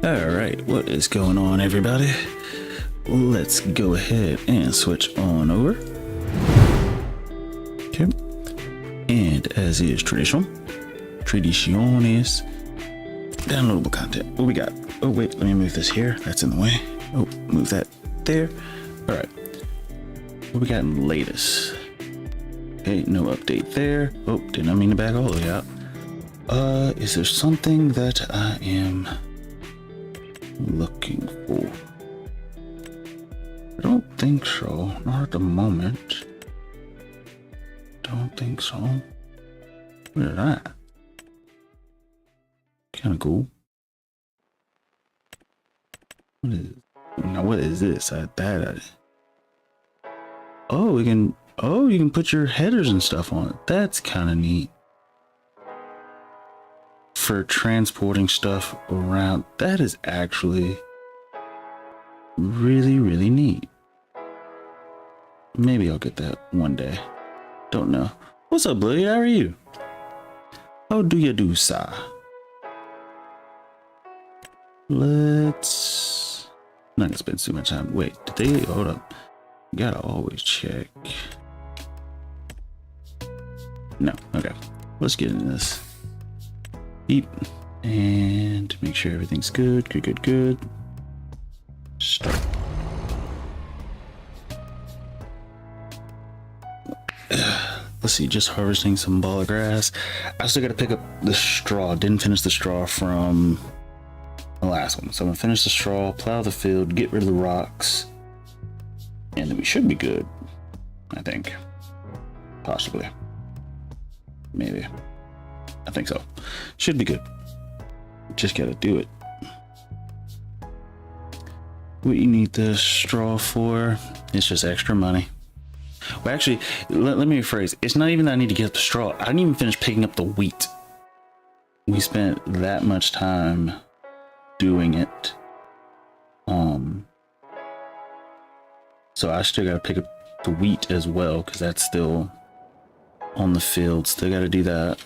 Alright, what is going on, everybody? Let's go ahead and switch on over. Okay. And as is tradition is downloadable content. What we got? Oh, wait, let me move this here. That's in the way. Oh, move that there. Alright. What we got in the latest? Okay, no update there. Oh, did not mean to back all the way out. Is there something that I am looking for? I don't think so. Not at the moment. Don't think so. What is that? Kind of cool. What is it? Now what is this? Oh, we can. Oh, you can put your headers and stuff on it. That's kind of neat. For transporting stuff around. That is actually really, really neat. Maybe I'll get that one day. Don't know. What's up, Blue? How are you? How do you do, sir? Let's... I'm not gonna spend too much time. Wait, did they... Hold up. You gotta always check. No. Okay. Let's get into this. Beep. And make sure everything's good. Good. Start. Let's see, just harvesting some ball of grass. I still gotta pick up the straw. Didn't finish the straw from the last one. So I'm gonna finish the straw, plow the field, get rid of the rocks, and then we should be good. I think. Possibly. Maybe. I think so. Should be good. Just gotta do it. What you need the straw for is just extra money. Well, actually, let me rephrase. It's not even that I need to get up the straw. I didn't even finish picking up the wheat. We spent that much time doing it. So I still gotta pick up the wheat as well, because that's still on the field. Still gotta do that,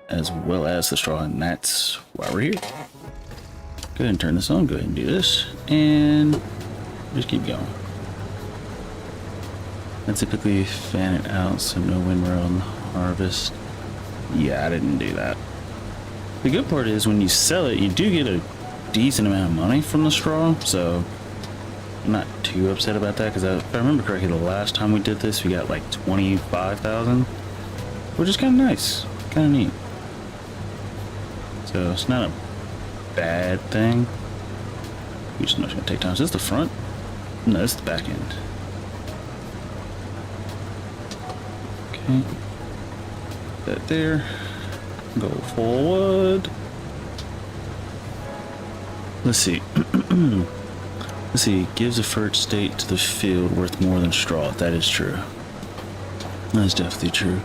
as well as the straw, and that's why we're here. Go ahead and turn this on. Go ahead and do this, and just keep going. I typically fan it out so no when we're on harvest. Yeah, I didn't do that. The good part is when you sell it, you do get a decent amount of money from the straw, so I'm not too upset about that, because if I remember correctly, the last time we did this, we got like 25,000, which is kind of nice, kind of neat. So it's not a bad thing. We just know it's gonna take time. Is this the front? No, this is the back end. Okay. That there. Go forward. Let's see. Let's see. Gives a fert state to the field worth more than straw. That is true. That is definitely true.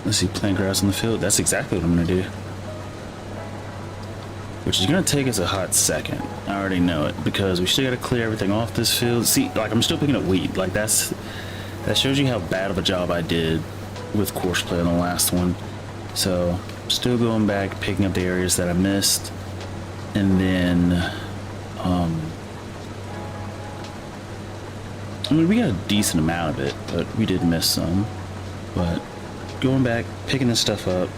Let's see. Plant grass in the field. That's exactly what I'm gonna do. Which is gonna take us a hot second. I already know it, because we still gotta clear everything off this field. See, like, I'm still picking up wheat. Like, that shows you how bad of a job I did with course play on the last one. So, still going back, picking up the areas that I missed, and then, I mean, we got a decent amount of it, but we did miss some. But going back, picking this stuff up,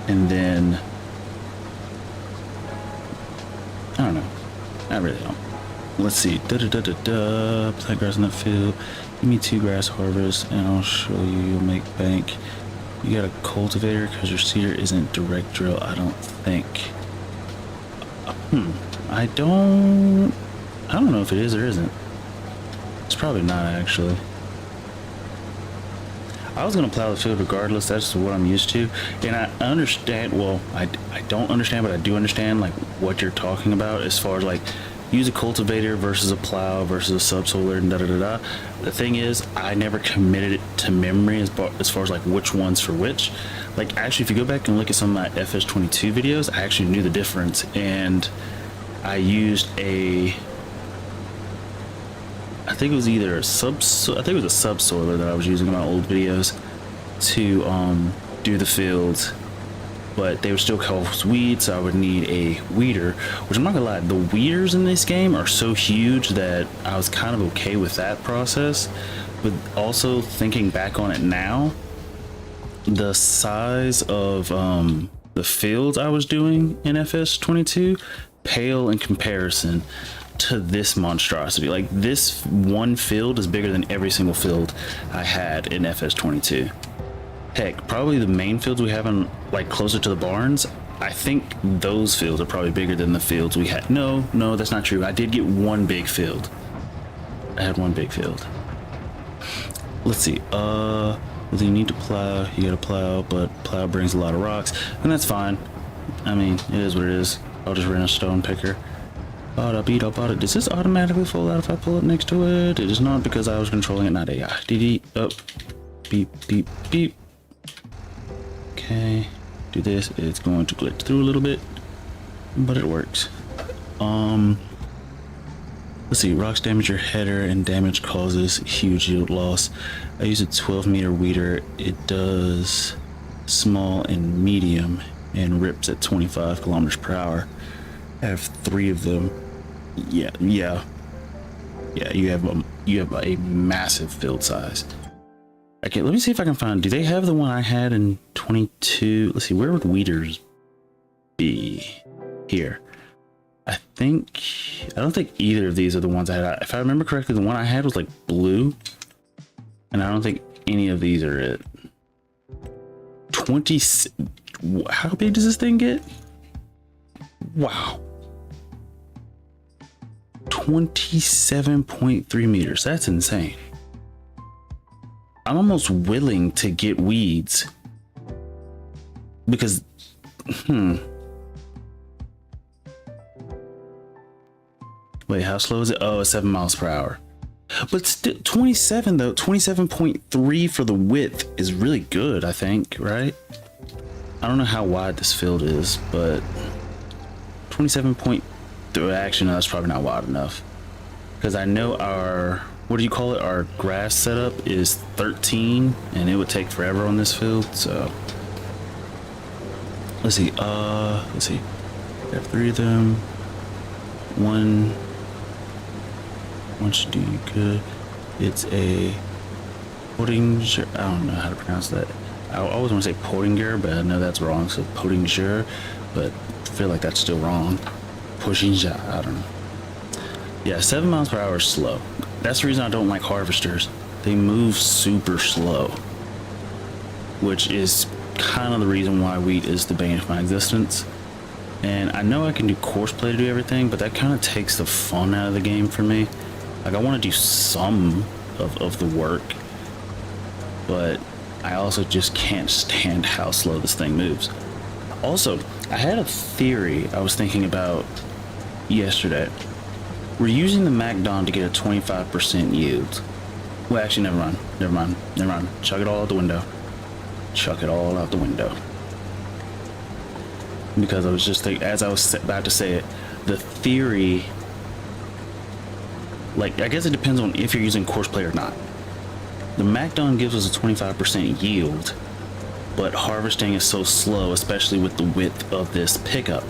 and then, I don't know. I really don't. Let's see. Plant grass in that field. Give me 2 grass harvests, and I'll show you. You'll make bank. You got a cultivator because your seeder isn't direct drill. I don't think. I don't know if it is or isn't. It's probably not, actually. I was gonna plow the field regardless. That's what I'm used to, and I understand. Well, I don't understand, but I do understand like what you're talking about as far as like use a cultivator versus a plow versus a subsoiler and da. The thing is, I never committed it to memory as far as like which one's for which. Like, actually, if you go back and look at some of my FS22 videos, I actually knew the difference, and I used I think it was either a subsoiler that I was using in my old videos to do the fields, but they would still cause weeds, so I would need a weeder, which I'm not gonna lie, the weeders in this game are so huge that I was kind of okay with that process. But also thinking back on it now, the size of the fields I was doing in FS22 pale in comparison to this monstrosity. Like, this one field is bigger than every single field I had in FS22. Heck, probably the main fields we have in, like, closer to the barns, I think those fields are probably bigger than the fields we had. No, that's not true. I did get one big field. I had one big field. Let's see. You need to plow. You gotta plow, but plow brings a lot of rocks, and that's fine. I mean, it is what it is. I'll just rent a stone picker. Does this automatically fold out if I pull it next to it? It is not, because I was controlling it, not AI. DD up. Beep, beep, beep. Okay. Do this. It's going to glitch through a little bit, but it works. Let's see. Rocks damage your header, and damage causes huge yield loss. I use a 12-meter weeder. It does small and medium, and rips at 25 kilometers per hour. I have 3 of them. Yeah. You have a massive field size. Okay, let me see if I can find. Do they have the one I had in 22? Let's see. Where would weeders be? Here. I don't think either of these are the ones I had. If I remember correctly, the one I had was like blue, and I don't think any of these are it. 20. How big does this thing get? Wow. 27.3 meters. That's insane. I'm almost willing to get weeds because wait, how slow is it? Oh, it's 7 miles per hour. But still, 27 though, 27.3 for the width is really good, I think, right? I don't know how wide this field is, but 27.3, actually no, that's probably not wide enough. Because I know our, what do you call it? Our grass setup is 13, and it would take forever on this field, so. Let's see, I have 3 of them. One should do good. It's a Pottinger. I don't know how to pronounce that. I always want to say Pottinger, but I know that's wrong. So Pottinger, but I feel like that's still wrong. Pottinger, I don't know. Yeah, 7 miles per hour is slow. That's the reason I don't like harvesters. They move super slow, which is kind of the reason why wheat is the bane of my existence. And I know I can do course play to do everything, but that kind of takes the fun out of the game for me. Like, I want to do some of the work, but I also just can't stand how slow this thing moves. Also, I had a theory I was thinking about yesterday. We're using the MacDon to get a 25% yield. Well, actually, never mind. Chuck it all out the window. Chuck it all out the window. Because I was just thinking, as I was about to say it, the theory, like, I guess it depends on if you're using course play or not. The MacDon gives us a 25% yield, but harvesting is so slow, especially with the width of this pickup.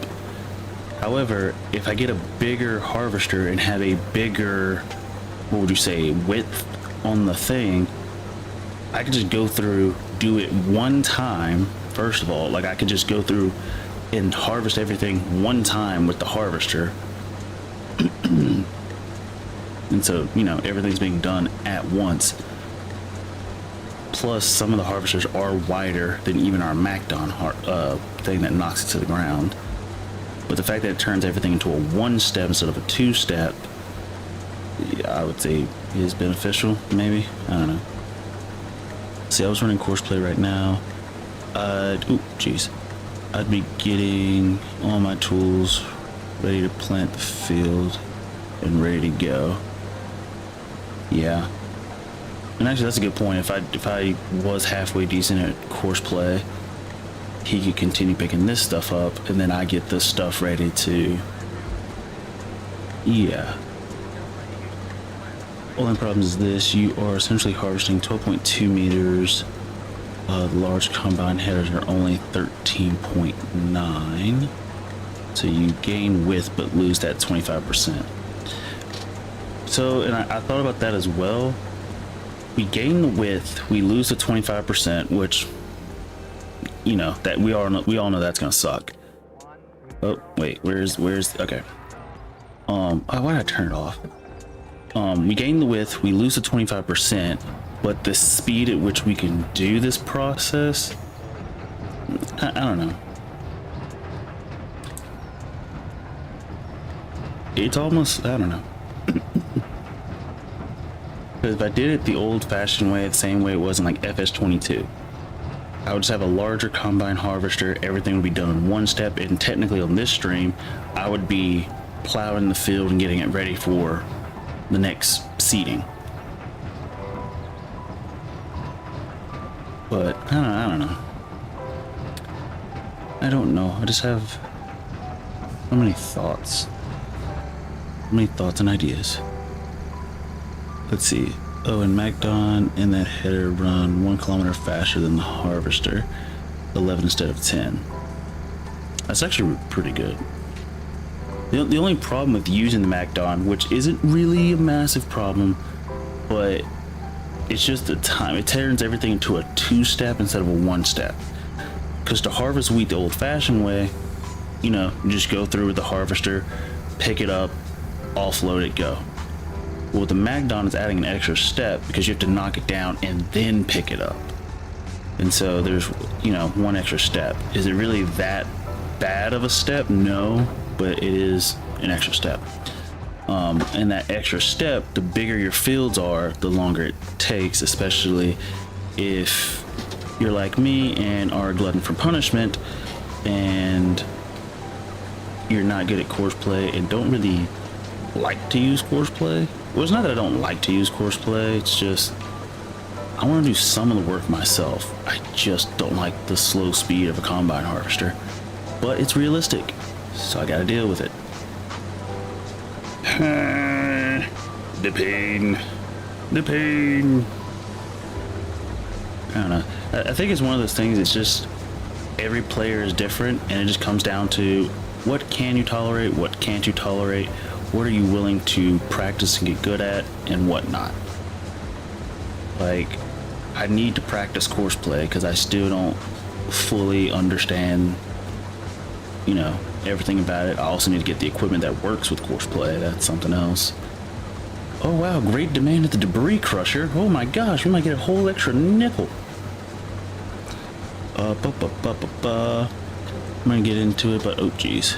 However, if I get a bigger harvester and have a bigger, what would you say, width on the thing, I could just go through, do it one time. First of all, like, I could just go through and harvest everything one time with the harvester. And so, you know, everything's being done at once. Plus, some of the harvesters are wider than even our MacDon thing that knocks it to the ground. But the fact that it turns everything into a 1-step instead of a 2-step, I would say is beneficial, maybe. I don't know. See, I was running course play right now. I'd be getting all my tools ready to plant the field and ready to go. Yeah. And actually, that's a good point. If I was halfway decent at course play, he could continue picking this stuff up, and then I get this stuff ready to. Yeah. Only problem is this: you are essentially harvesting 12.2 meters The large combine headers are only 13.9. So you gain width but lose that 25%. So, and I thought about that as well. We gain the width, we lose the 25%, which, you know, that we all know that's gonna suck. Oh wait, where's okay. Why did I turn it off? We gain the width, we lose the 25%, but the speed at which we can do this process, I don't know. It's almost, I don't know. Because if I did it the old-fashioned way, the same way it was in like FS22, I would just have a larger combine harvester, everything would be done in one step, and technically on this stream, I would be plowing the field and getting it ready for the next seeding. But, I don't know. I don't know. I just have so many thoughts. So many thoughts and ideas. Let's see. Oh, and MacDon and that header run 1 kilometer faster than the harvester, 11 instead of 10. That's actually pretty good. The only problem with using the MacDon, which isn't really a massive problem, but it's just the time. It turns everything into a 2-step instead of a 1-step. Because to harvest wheat the old-fashioned way, you know, you just go through with the harvester, pick it up, offload it, go. Well, the MacDon is adding an extra step because you have to knock it down and then pick it up. And so there's, you know, one extra step. Is it really that bad of a step? No, but it is an extra step. And that extra step, the bigger your fields are, the longer it takes, especially if you're like me and are a glutton for punishment and you're not good at course play and don't really like to use course play. Well, it's not that I don't like to use course play, it's just I want to do some of the work myself. I just don't like the slow speed of a combine harvester, but it's realistic, so I gotta deal with it. The pain. I don't know. I think it's one of those things, it's just every player is different and it just comes down to what can you tolerate, what can't you tolerate, what are you willing to practice and get good at, and what not. Like, I need to practice course play because I still don't fully understand, you know, everything about it. I also need to get the equipment that works with course play. That's something else. Oh wow, great demand at the debris crusher. Oh my gosh, we might get a whole extra nickel. I'm gonna get into it, but oh geez.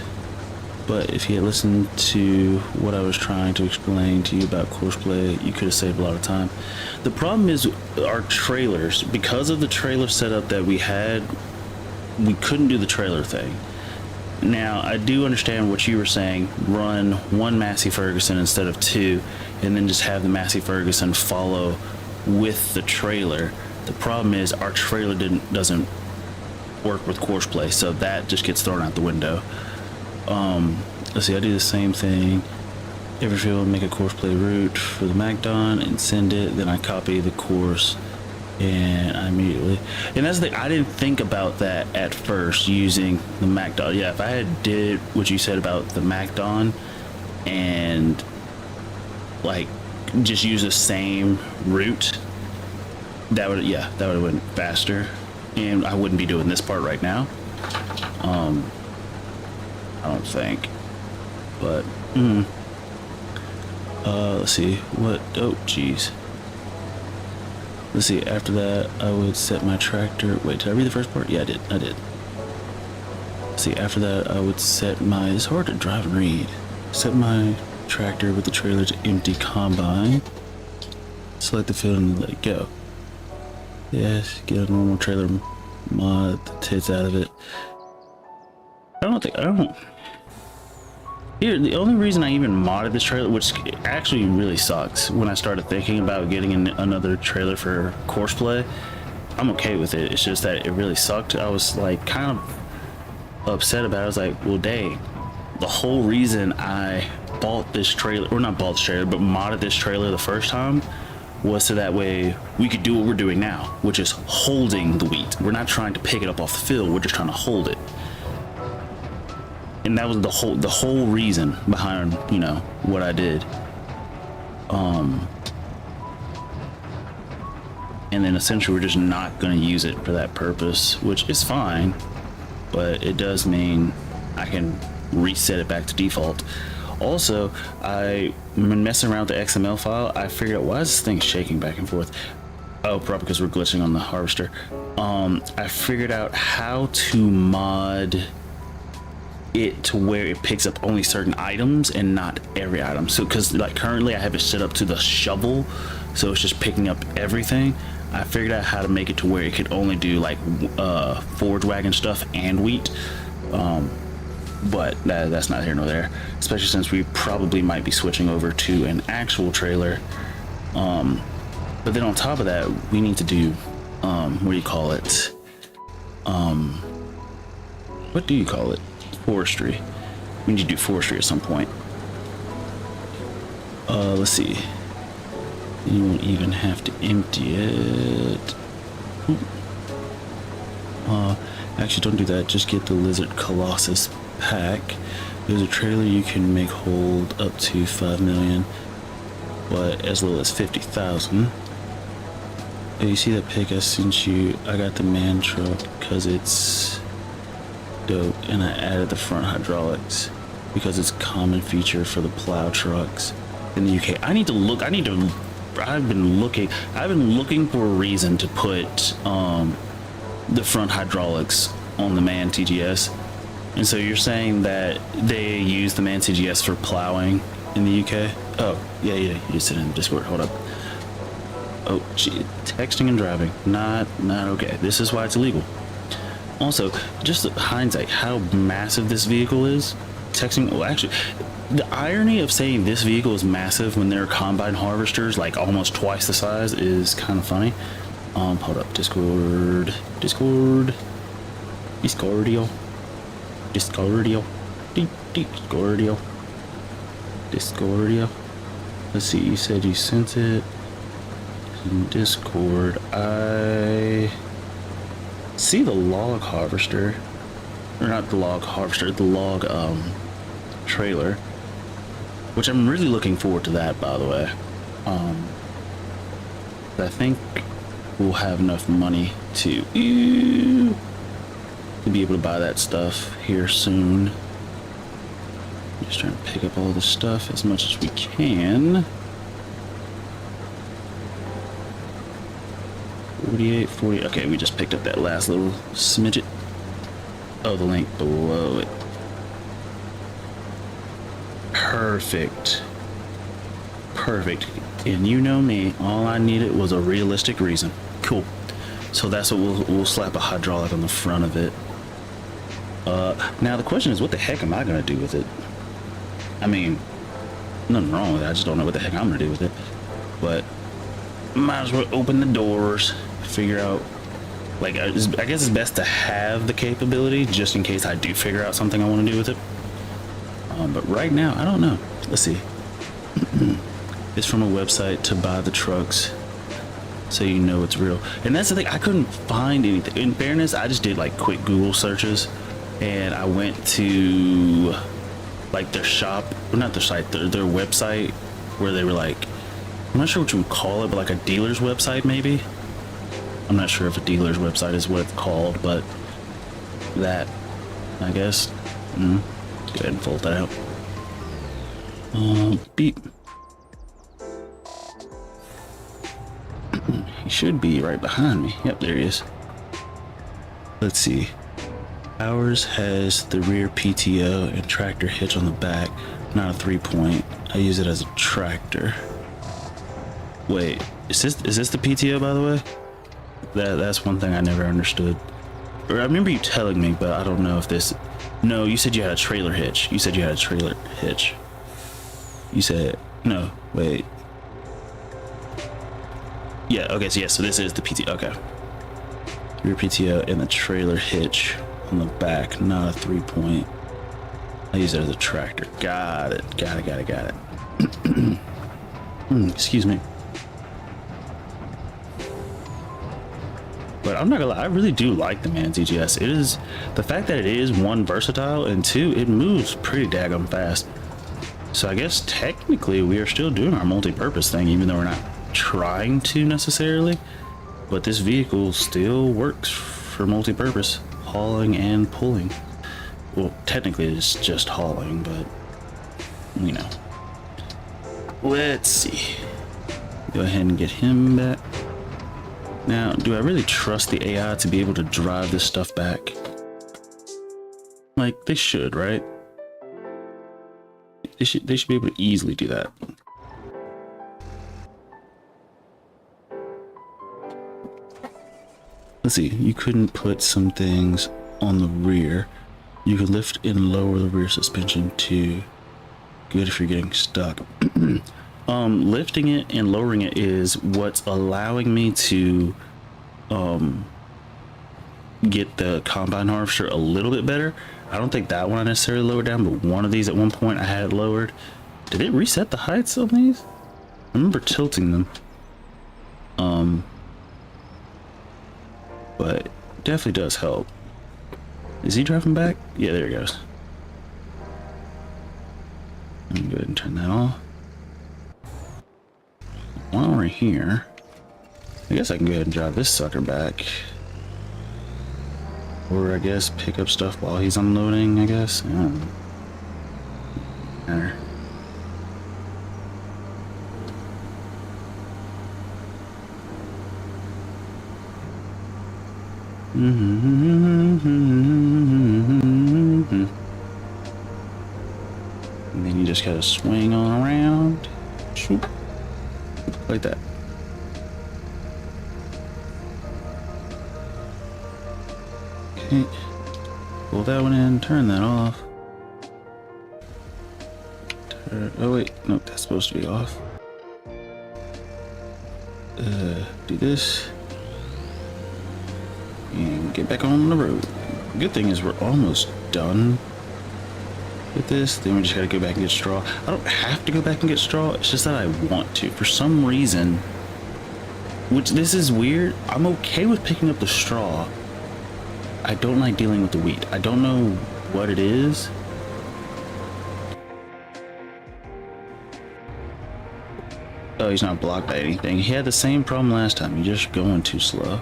But if you had listened to what I was trying to explain to you about course play, you could have saved a lot of time. The problem is our trailers. Because of the trailer setup that we had, we couldn't do the trailer thing. Now, I do understand what you were saying, run one Massey Ferguson instead of 2, and then just have the Massey Ferguson follow with the trailer. The problem is our trailer doesn't work with course play, so that just gets thrown out the window. Let's see, I do the same thing. Every field, make a course play route for the MacDon and send it, then I copy the course and I immediately, and that's the thing, I didn't think about that at first using the MacDon. Yeah, if I had did what you said about the MacDon and like just use the same route, that would have went faster and I wouldn't be doing this part right now. I don't think, but let's see what, oh geez, let's see, after that I would set my tractor, wait, did I read the first part? Yeah, I did. Let's see, after that I would set my, it's hard to drive and read, set my tractor with the trailer to empty combine, select the field and let it go. Yes, get a normal trailer mod the tits out of it. Here, the only reason I even modded this trailer, which actually really sucks, when I started thinking about getting another trailer for course play, I'm okay with it. It's just that it really sucked. I was like kind of upset about it. I was like, well, dang, the whole reason I bought this trailer, or not bought this trailer, but modded this trailer the first time was so that way we could do what we're doing now, which is holding the wheat. We're not trying to pick it up off the field, we're just trying to hold it. And that was the whole reason behind, you know, what I did. And then essentially we're just not going to use it for that purpose, which is fine, but it does mean I can reset it back to default. Also, I've been messing around with the XML file. I figured out, why is this thing shaking back and forth? Oh, probably because we're glitching on the harvester. I figured out how to mod it to where it picks up only certain items and not every item. So because like currently I have it set up to the shovel, so it's just picking up everything. I figured out how to make it to where it could only do like forage wagon stuff and wheat. But that's not here nor there, especially since we probably might be switching over to an actual trailer. But then on top of that, we need to do what do you call it? What do you call it? Forestry. We need to do forestry at some point. Let's see. You won't even have to empty it. Actually, don't do that. Just get the Lizard Colossus pack. There's a trailer you can make hold up to 5 million, but as little as 50,000. You see that pick I sent you? I got the man truck because it's dope, and I added the front hydraulics because it's a common feature for the plow trucks in the UK. I've been looking for a reason to put the front hydraulics on the man TGS. And so you're saying that they use the man TGS for plowing in the UK? Oh, yeah, you just said in Discord. Hold up. Oh, gee, texting and driving. Not okay. This is why it's illegal. Also, just hindsight, how massive this vehicle is. Texting, well, actually, the irony of saying this vehicle is massive when there are combine harvesters like almost twice the size is kind of funny. Hold up, Discordio. Let's see, you said you sent it in Discord. I see the log harvester, or not the log harvester, the log trailer, which I'm really looking forward to that, by the way. I think we'll have enough money to be able to buy that stuff here soon. Just trying to pick up all the stuff as much as we can. 48, 40. Okay, we just picked up that last little smidget. Oh, the link below it. Perfect. And you know me, all I needed was a realistic reason. Cool. So that's what we'll slap a hydraulic on the front of it. Now the question is, what the heck am I gonna do with it? I mean, nothing wrong with it. I just don't know what the heck I'm gonna do with it. But might as well open the doors, figure out. Like, I guess it's best to have the capability just in case I do figure out something I want to do with it. But right now, I don't know. Let's see. It's from a website to buy the trucks, so you know it's real. And that's the thing, I couldn't find anything. In fairness, I just did like quick Google searches, and I went to like their shop, well, not their site, their website, where they were like, I'm not sure what you would call it, but like a dealer's website maybe. I'm not sure if a dealer's website is what it's called, but that, I guess. Go ahead and fold that out. Beep. He should be right behind me. Yep, there he is. Let's see. Ours has the rear PTO and tractor hitch on the back, not a 3-point. I use it as a tractor. Wait, is this the PTO, by the way? That's one thing I never understood. Or I remember you telling me, but I don't know if this. No, you said you had a trailer hitch. You said no. Wait. Yeah. Okay. So so this is the PTO. Okay. Rear PTO and the trailer hitch on the back, not a 3-point. I use it as a tractor. Got it. Excuse me. But I'm not gonna lie, I really do like the Man's EGS. It is the fact that it is one, versatile, and two, it moves pretty daggum fast. So I guess technically we are still doing our multi-purpose thing, even though we're not trying to necessarily. But this vehicle still works for multi-purpose, hauling and pulling. Well, technically it's just hauling, but you know. Let's see. Go ahead and get him back. Now, do I really trust the AI to be able to drive this stuff back? Like, they should, right? They should be able to easily do that. Let's see, you couldn't put some things on the rear. You could lift and lower the rear suspension too. Good if you're getting stuck. Lifting it and lowering it is what's allowing me to get the combine harvester a little bit better. I don't think that one I necessarily lowered down, but one of these at one point I had it lowered. Did it reset the heights on these? I remember tilting them. But definitely does help. Is he driving back? Yeah, there he goes. Let me go ahead and turn that off. While we're here, I guess I can go ahead and drive this sucker back. Or I guess pick up stuff while he's unloading, I guess. I don't know. Matter. And then you just gotta swing on around. Shoot. Like that. Okay. Pull that one in, turn that off. Oh wait, nope, that's supposed to be off. Do this. And get back on the road. Good thing is we're almost done with this. Then we just gotta go back and get straw. I don't have to go back and get straw, it's just that I want to. For some reason, which this is weird, I'm okay with picking up the straw. I don't like dealing with the wheat. I don't know what it is. Oh, he's not blocked by anything. He had the same problem last time. He's just going too slow.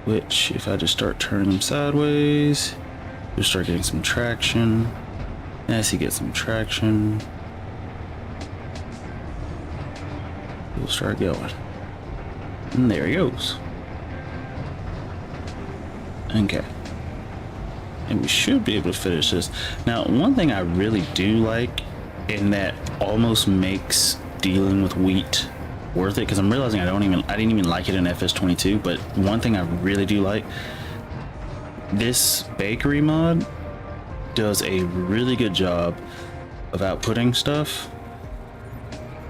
Which, if I just start turning him sideways, he'll start getting some traction. As he gets some traction, he'll start going. And there he goes. Okay. And we should be able to finish this. Now, one thing I really do like, and that almost makes dealing with wheat worth it, because I'm realizing I didn't even like it in FS22, but one thing I really do like, this bakery mod does a really good job of outputting stuff.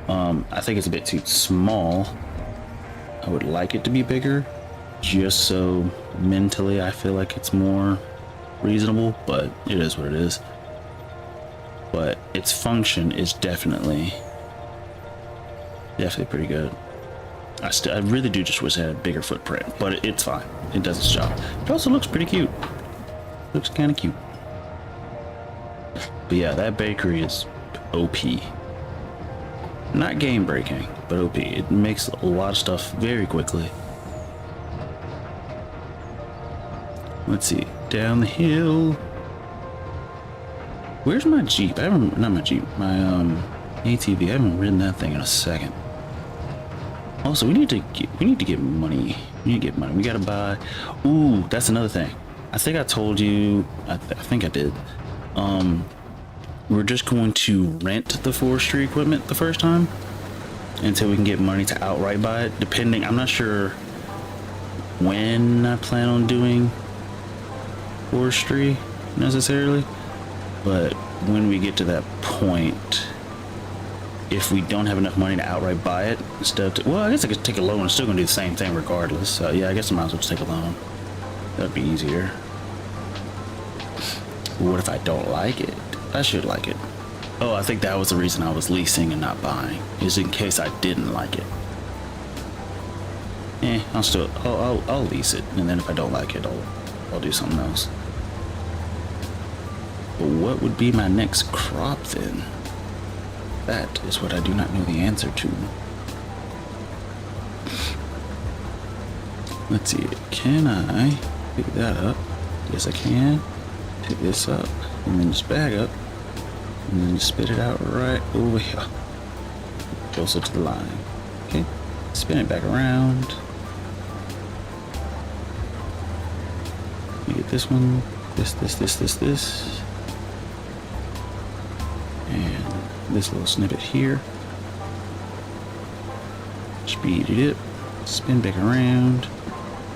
I think it's a bit too small. I would like it to be bigger, just so mentally I feel like it's more reasonable, but it is what it is. But its function is definitely pretty good. I really do just wish it had a bigger footprint, but it's fine. It does its job. It also looks pretty cute. Looks kind of cute. But yeah, that bakery is OP. Not game breaking, but OP. It makes a lot of stuff very quickly. Let's see. Down the hill. Where's my Jeep? I haven't, not my Jeep, my ATV. I haven't ridden that thing in a second. Also, we need to get money. We need to get money. We gotta buy. Ooh, that's another thing. I think I told you. I think I did. We're just going to rent the forestry equipment the first time until we can get money to outright buy it. Depending, I'm not sure when I plan on doing forestry necessarily, but when we get to that point, if we don't have enough money to outright buy it, instead of, well, I guess I could take a loan. I'm still gonna do the same thing regardless. So yeah, I guess I might as well just take a loan. That'd be easier. But what if I don't like it? I should like it. Oh, I think that was the reason I was leasing and not buying, is in case I didn't like it. I'll lease it, and then if I don't like it, I'll do something else. But what would be my next crop then? That is what I do not know the answer to. Let's see, can I pick that up? Yes, I can. Pick this up, and then just bag up, and then just spit it out right over here. Closer to the line. Okay, spin it back around. Let me get this one, this. And this little snippet here. Speed it up, spin back around.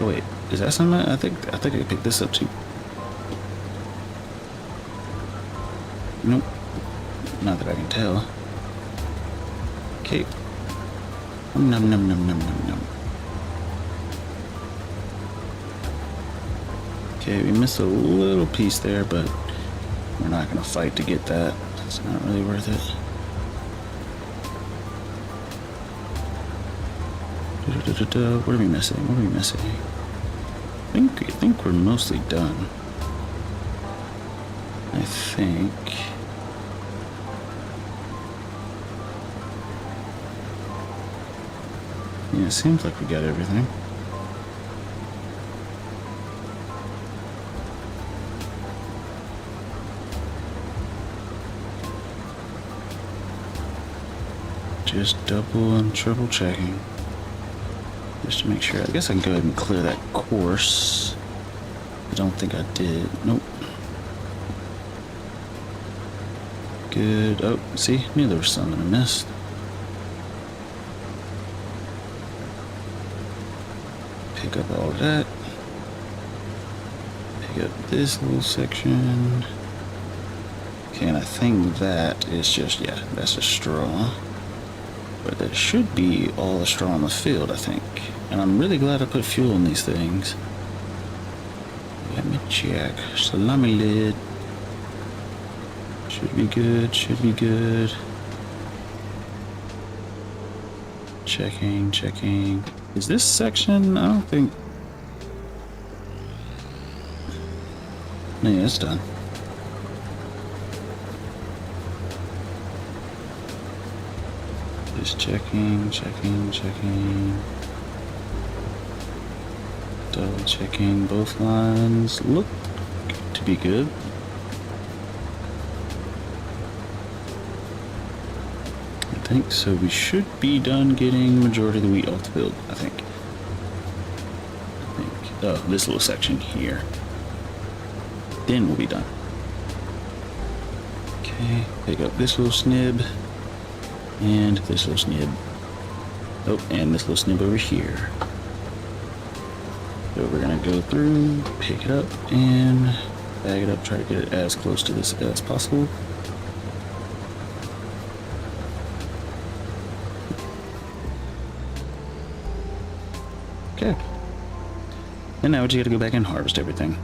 Oh wait, is that something? I think I can pick this up too. Nope, not that I can tell. Okay. Num. Okay, we missed a little piece there, but we're not gonna fight to get that. It's not really worth it. What are we missing? I think we're mostly done. I think. Yeah, it seems like we got everything. Just double and triple checking. Just to make sure. I guess I can go ahead and clear that course. I don't think I did. Nope. Good. Oh, see? Knew there was something I missed. Pick up all of that. Pick up this little section. Okay, and I think that is just, yeah, that's a straw. But that should be all the straw in the field, I think. And I'm really glad I put fuel in these things. Let me check. Salami lid. Should be good. Checking. Is this section? I don't think. No, yeah, it's done. Just checking. Double checking. Both lines look to be good. I think so. We should be done getting majority of the wheat off the field, I think. Oh, this little section here. Then we'll be done. Okay, pick up this little snib. And this little snib. Oh, and this little snib over here. So we're gonna go through, pick it up, and bag it up, try to get it as close to this as possible. Okay. And now we just gotta go back and harvest everything.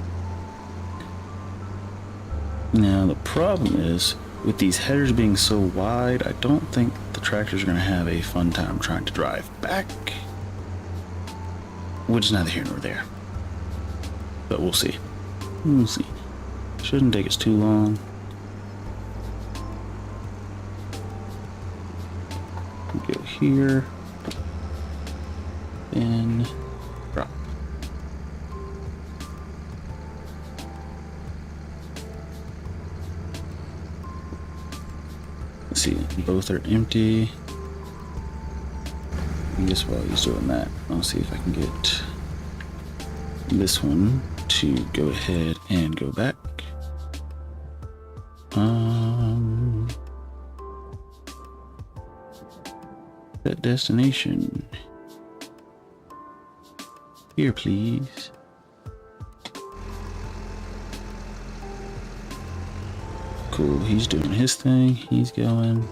Now the problem is, with these headers being so wide, I don't think the tractors are gonna have a fun time trying to drive back. Which is neither here nor there. But we'll see. Shouldn't take us too long. Go here. Then drop. Let's see, both are empty. I guess while he's doing that, I'll see if I can get this one to go ahead and go back. That destination. Here, please. Cool, he's doing his thing. He's going.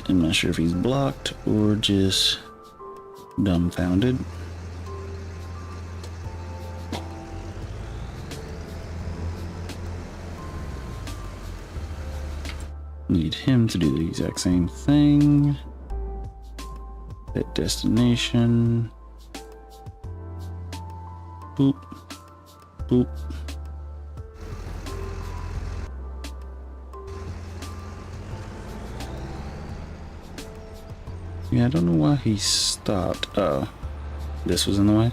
I'm not sure if he's blocked or just dumbfounded. Need him to do the exact same thing. That destination. Boop. Boop. Yeah, I don't know why he stopped. Oh, this was in the way.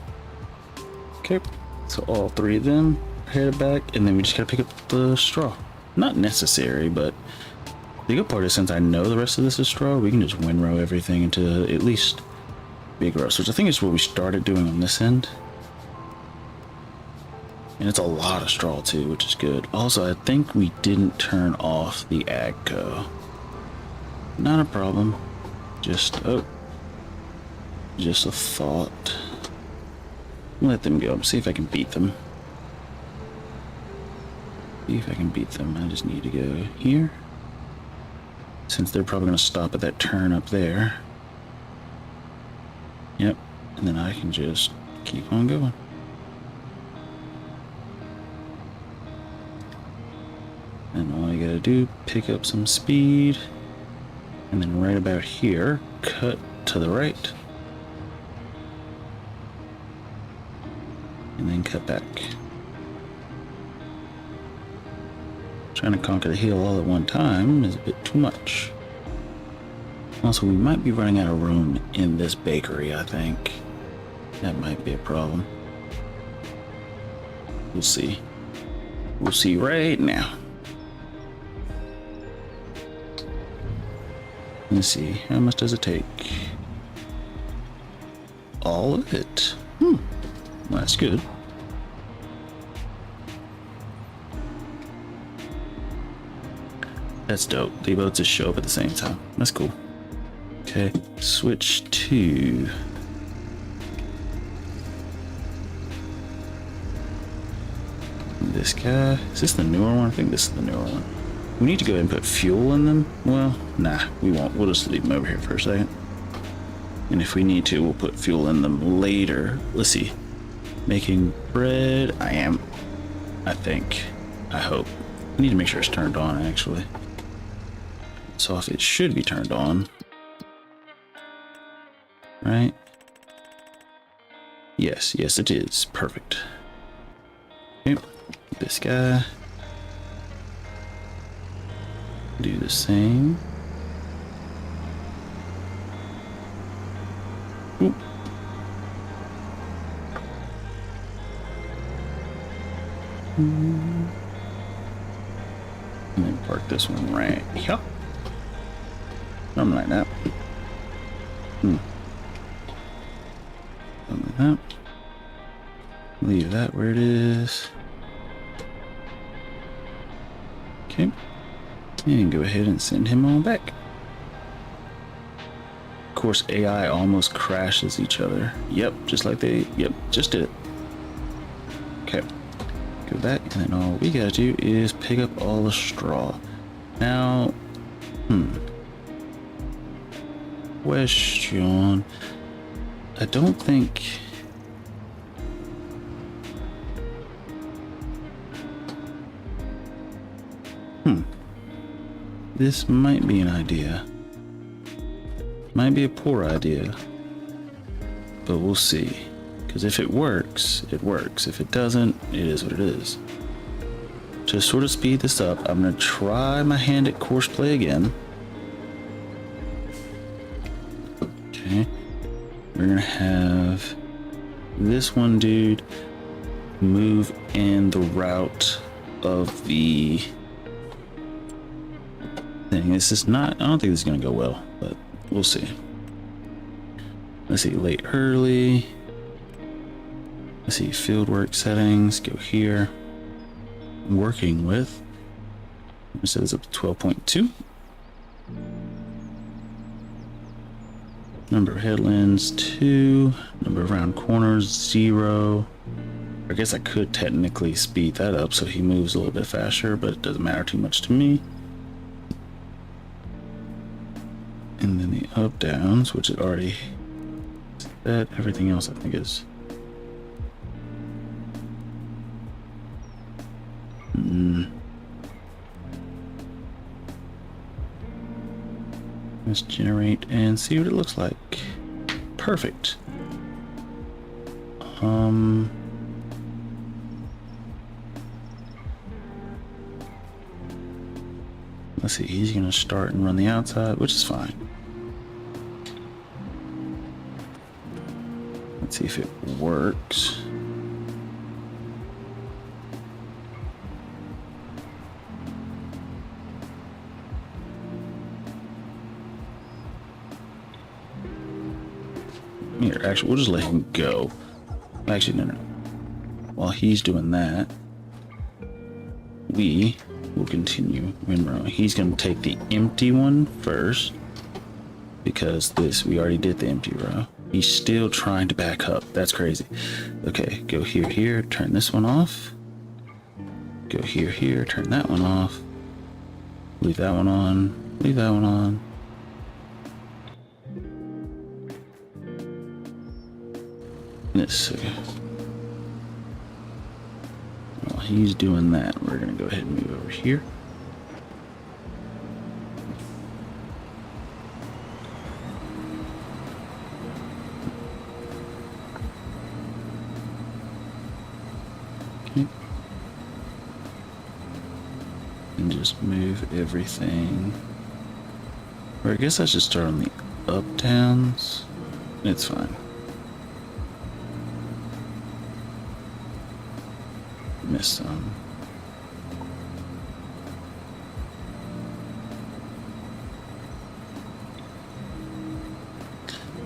Okay, so all three of them are headed back, and then we just gotta pick up the straw. Not necessary, but the good part is since I know the rest of this is straw, we can just windrow everything into at least big rows, which I think is what we started doing on this end. And it's a lot of straw too, which is good. Also, I think we didn't turn off the AGCO. Not a problem. Just a thought. Let them go. See if I can beat them. See if I can beat them. I just need to go here. Since they're probably going to stop at that turn up there. Yep. And then I can just keep on going. And all you gotta do, pick up some speed. And then right about here, cut to the right. And then cut back. Trying to conquer the hill all at one time is a bit too much. Also, we might be running out of room in this bakery, I think. That might be a problem. We'll see. We'll see right now. Let's see, how much does it take? All of it. Well, that's good. That's dope. They both just show up at the same time. That's cool. Okay, switch to... this guy. Is this the newer one? I think this is the newer one. We need to go ahead and put fuel in them. Well, nah, we won't. We'll just leave them over here for a second. And if we need to, we'll put fuel in them later. Let's see. Making bread. I am. I think. I hope. I need to make sure it's turned on, actually. So if it should be turned on. Right? Yes, yes it is. Perfect. Okay. This guy. Do the same. Oop. And then park this one right here. Something like that. Something like that. Leave that where it is. Okay. And go ahead and send him on back. Of course, AI almost crashes each other. Yep, just like they... Yep, just did it. Okay. Go back, and then all we gotta do is pick up all the straw. Now... Question... I don't think... This might be an idea. Might be a poor idea. But we'll see. Because if it works, it works. If it doesn't, it is what it is. To sort of speed this up, I'm going to try my hand at course play again. Okay. We're going to have this one dude move in the route of the... thing. This is not, I don't think this is going to go well, but we'll see. Let's see, late early. Let's see, field work settings, go here. Working with, it says up to 12.2. Number of headlands 2, number of round corners 0. I guess I could technically speed that up so he moves a little bit faster, but it doesn't matter too much to me. And then the up downs, which it already said. Everything else I think is let's generate and see what it looks like. perfect. Let's see, he's gonna start and run the outside, which is fine. Let's see if it works. Here, actually, we'll just let him go. Actually, no. While he's doing that, we will continue windrow. He's going to take the empty one first, because we already did the empty row. He's still trying to back up. That's crazy. Okay, go here, turn this one off. Go here, turn that one off. Leave that one on. Leave that one on. Let's see. While he's doing that, we're gonna go ahead and move over here. Okay. And just move everything. Or I guess I should start on the up downs. It's fine. Missed some.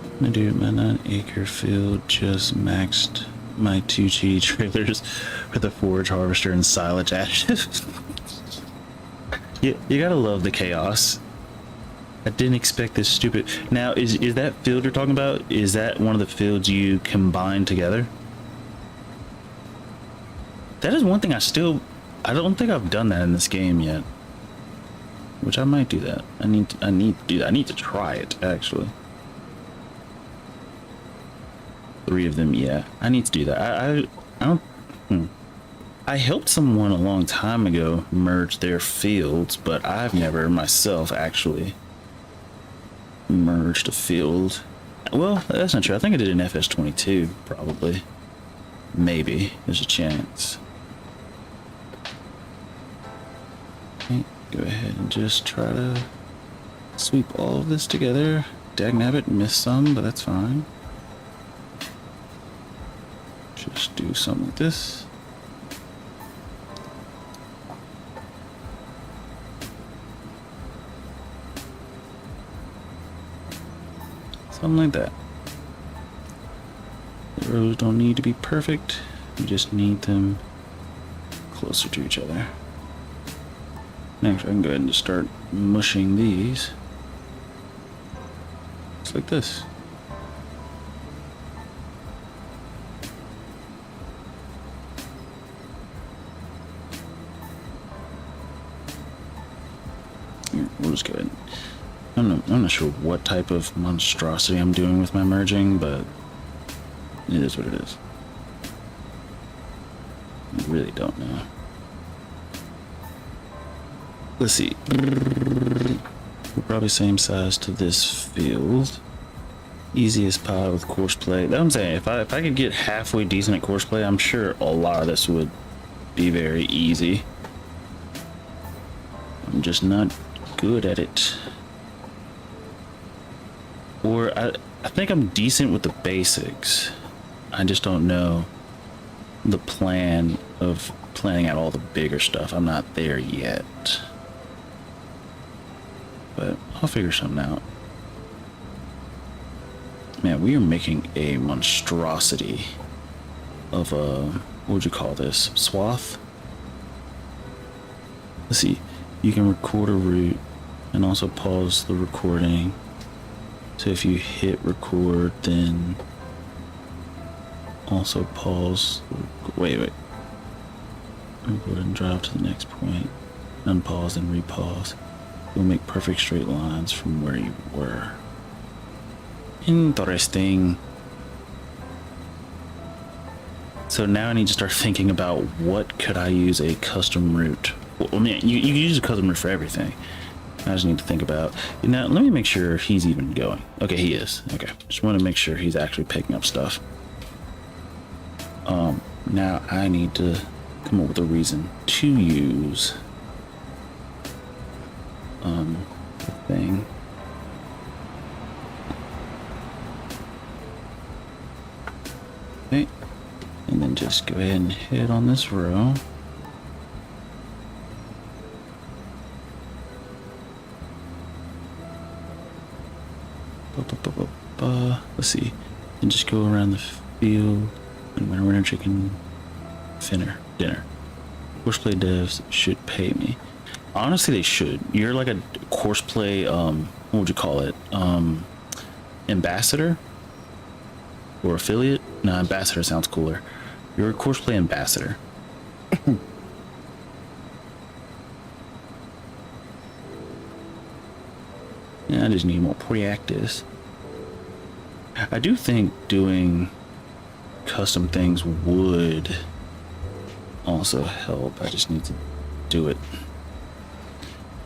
I'm gonna do my 9-acre field, just maxed my 2 GD trailers with a forage harvester and silage additive. You gotta love the chaos. I didn't expect this stupid. Now, is that field you're talking about? Is that one of the fields you combine together? That is one thing I don't think I've done that in this game yet. Which I might do that. I need to do that. I need to try it, actually. 3 of them, yeah. I need to do that. I don't... I helped someone a long time ago merge their fields, but I've never myself actually merged a field. Well, that's not true. I think I did an FS22, probably. Maybe. There's a chance. Okay, go ahead and just try to sweep all of this together. Dagnabbit missed some, but that's fine. Just do something like this. Something like that. The rows don't need to be perfect. You just need them closer to each other. Next, I can go ahead and just start mushing these. Just like this. Here, we'll just go ahead. I'm not sure what type of monstrosity I'm doing with my merging, but it is what it is. I really don't know. Let's see. We're probably same size to this field. Easiest pie with course play. That's what I'm saying. If I could get halfway decent at course play, I'm sure a lot of this would be very easy. I'm just not good at it. Or I think I'm decent with the basics. I just don't know the plan of planning out all the bigger stuff. I'm not there yet. But I'll figure something out. Man, we are making a monstrosity of a, what would you call this? Swath? Let's see. You can record a route and also pause the recording. So if you hit record, then also pause. Wait. Record and drive to the next point. Unpause and repause. You'll make perfect straight lines from where you were. Interesting. So now I need to start thinking about what could I use a custom route. Well, I mean, you can use a custom route for everything. I just need to think about. Now, let me make sure he's even going. Okay, he is. Okay, just want to make sure he's actually picking up stuff. Now I need to come up with a reason to use the thing. Okay, and then just go ahead and hit on this row. Let's see, and just go around the field. And when we're chicken dinner. Courseplay devs should pay me. Honestly, they should. You're like a courseplay, what would you call it? Ambassador? Or affiliate? No, ambassador sounds cooler. You're a courseplay ambassador. Yeah, I just need more practice. I do think doing custom things would also help. I just need to do it.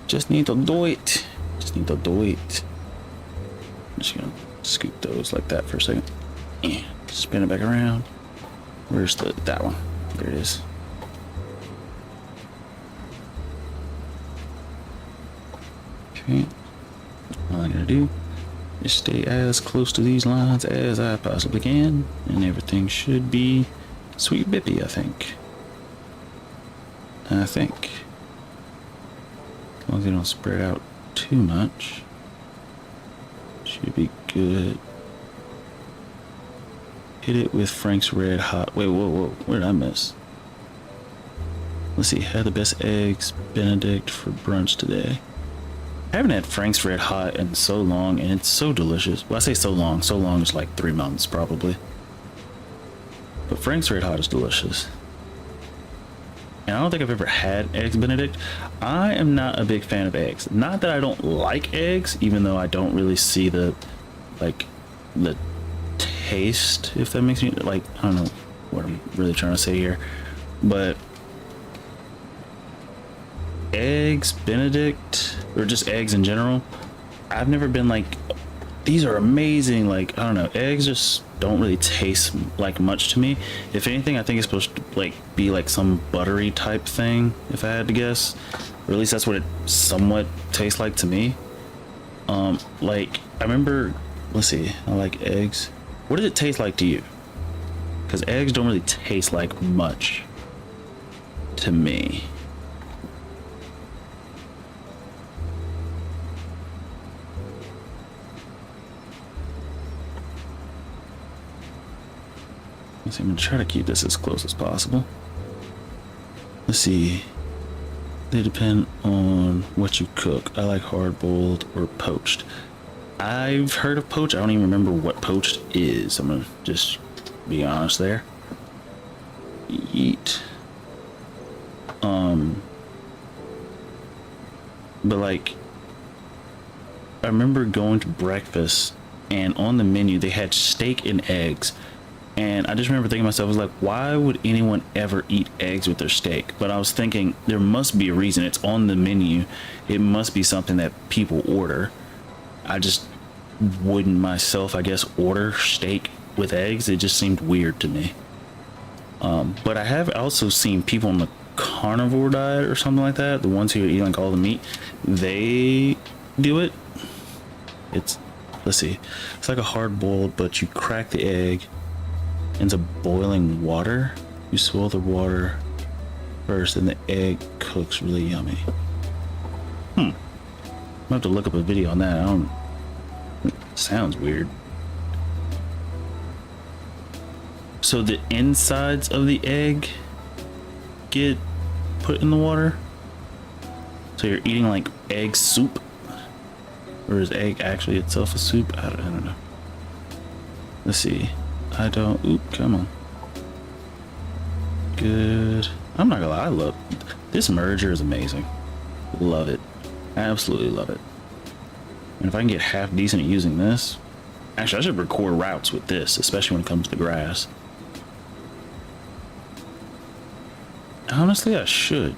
Just need to do it. Just need to do it. I'm just gonna scoop those like that for a second. Spin it back around. Where's that one? There it is. Okay. All I'm gonna do is stay as close to these lines as I possibly can, and everything should be sweet bippy, I think. As long as they don't spread out too much, should be good. Hit it with Frank's Red Hot. Wait, whoa, where did I miss? Let's see, had the best eggs Benedict for brunch today. I haven't had Frank's Red Hot in so long, and it's so delicious. Well, I say so long is like 3 months probably. But Frank's Red Hot is delicious. And I don't think I've ever had Eggs Benedict. I am not a big fan of eggs. Not that I don't like eggs, even though I don't really see the taste, if that makes me, like, I don't know what I'm really trying to say here. But Eggs Benedict, or just eggs in general, I've never been like, these are amazing. Like, I don't know, eggs just don't really taste like much to me. If anything, I think it's supposed to like be like some buttery type thing, if I had to guess, or at least that's what it somewhat tastes like to me. Like, I remember, let's see, I like eggs. What does it taste like to you? Because eggs don't really taste like much to me. I'm gonna try to keep this as close as possible. Let's see. They depend on what you cook. I like hard boiled or poached. I've heard of poached. I don't even remember what poached is. I'm gonna just be honest there. Eat. But like, I remember going to breakfast, and on the menu they had steak and eggs. And I just remember thinking to myself, I was like, why would anyone ever eat eggs with their steak? But I was thinking, there must be a reason. It's on the menu. It must be something that people order. I just wouldn't myself, I guess, order steak with eggs. It just seemed weird to me. But I have also seen people on the carnivore diet or something like that, the ones who eat like all the meat, they do it. It's, let's see, it's like a hard boiled, but you crack the egg into boiling water. You swirl the water first, and the egg cooks really yummy. I have to look up a video on that. It sounds weird. So the insides of the egg get put in the water? So you're eating like egg soup? Or is egg actually itself a soup? I don't know. Let's see. Oop, come on. Good. I'm not gonna lie, I love this merger is amazing. Love it. Absolutely love it. And if I can get half decent at using this, actually I should record routes with this, especially when it comes to grass. Honestly, I should.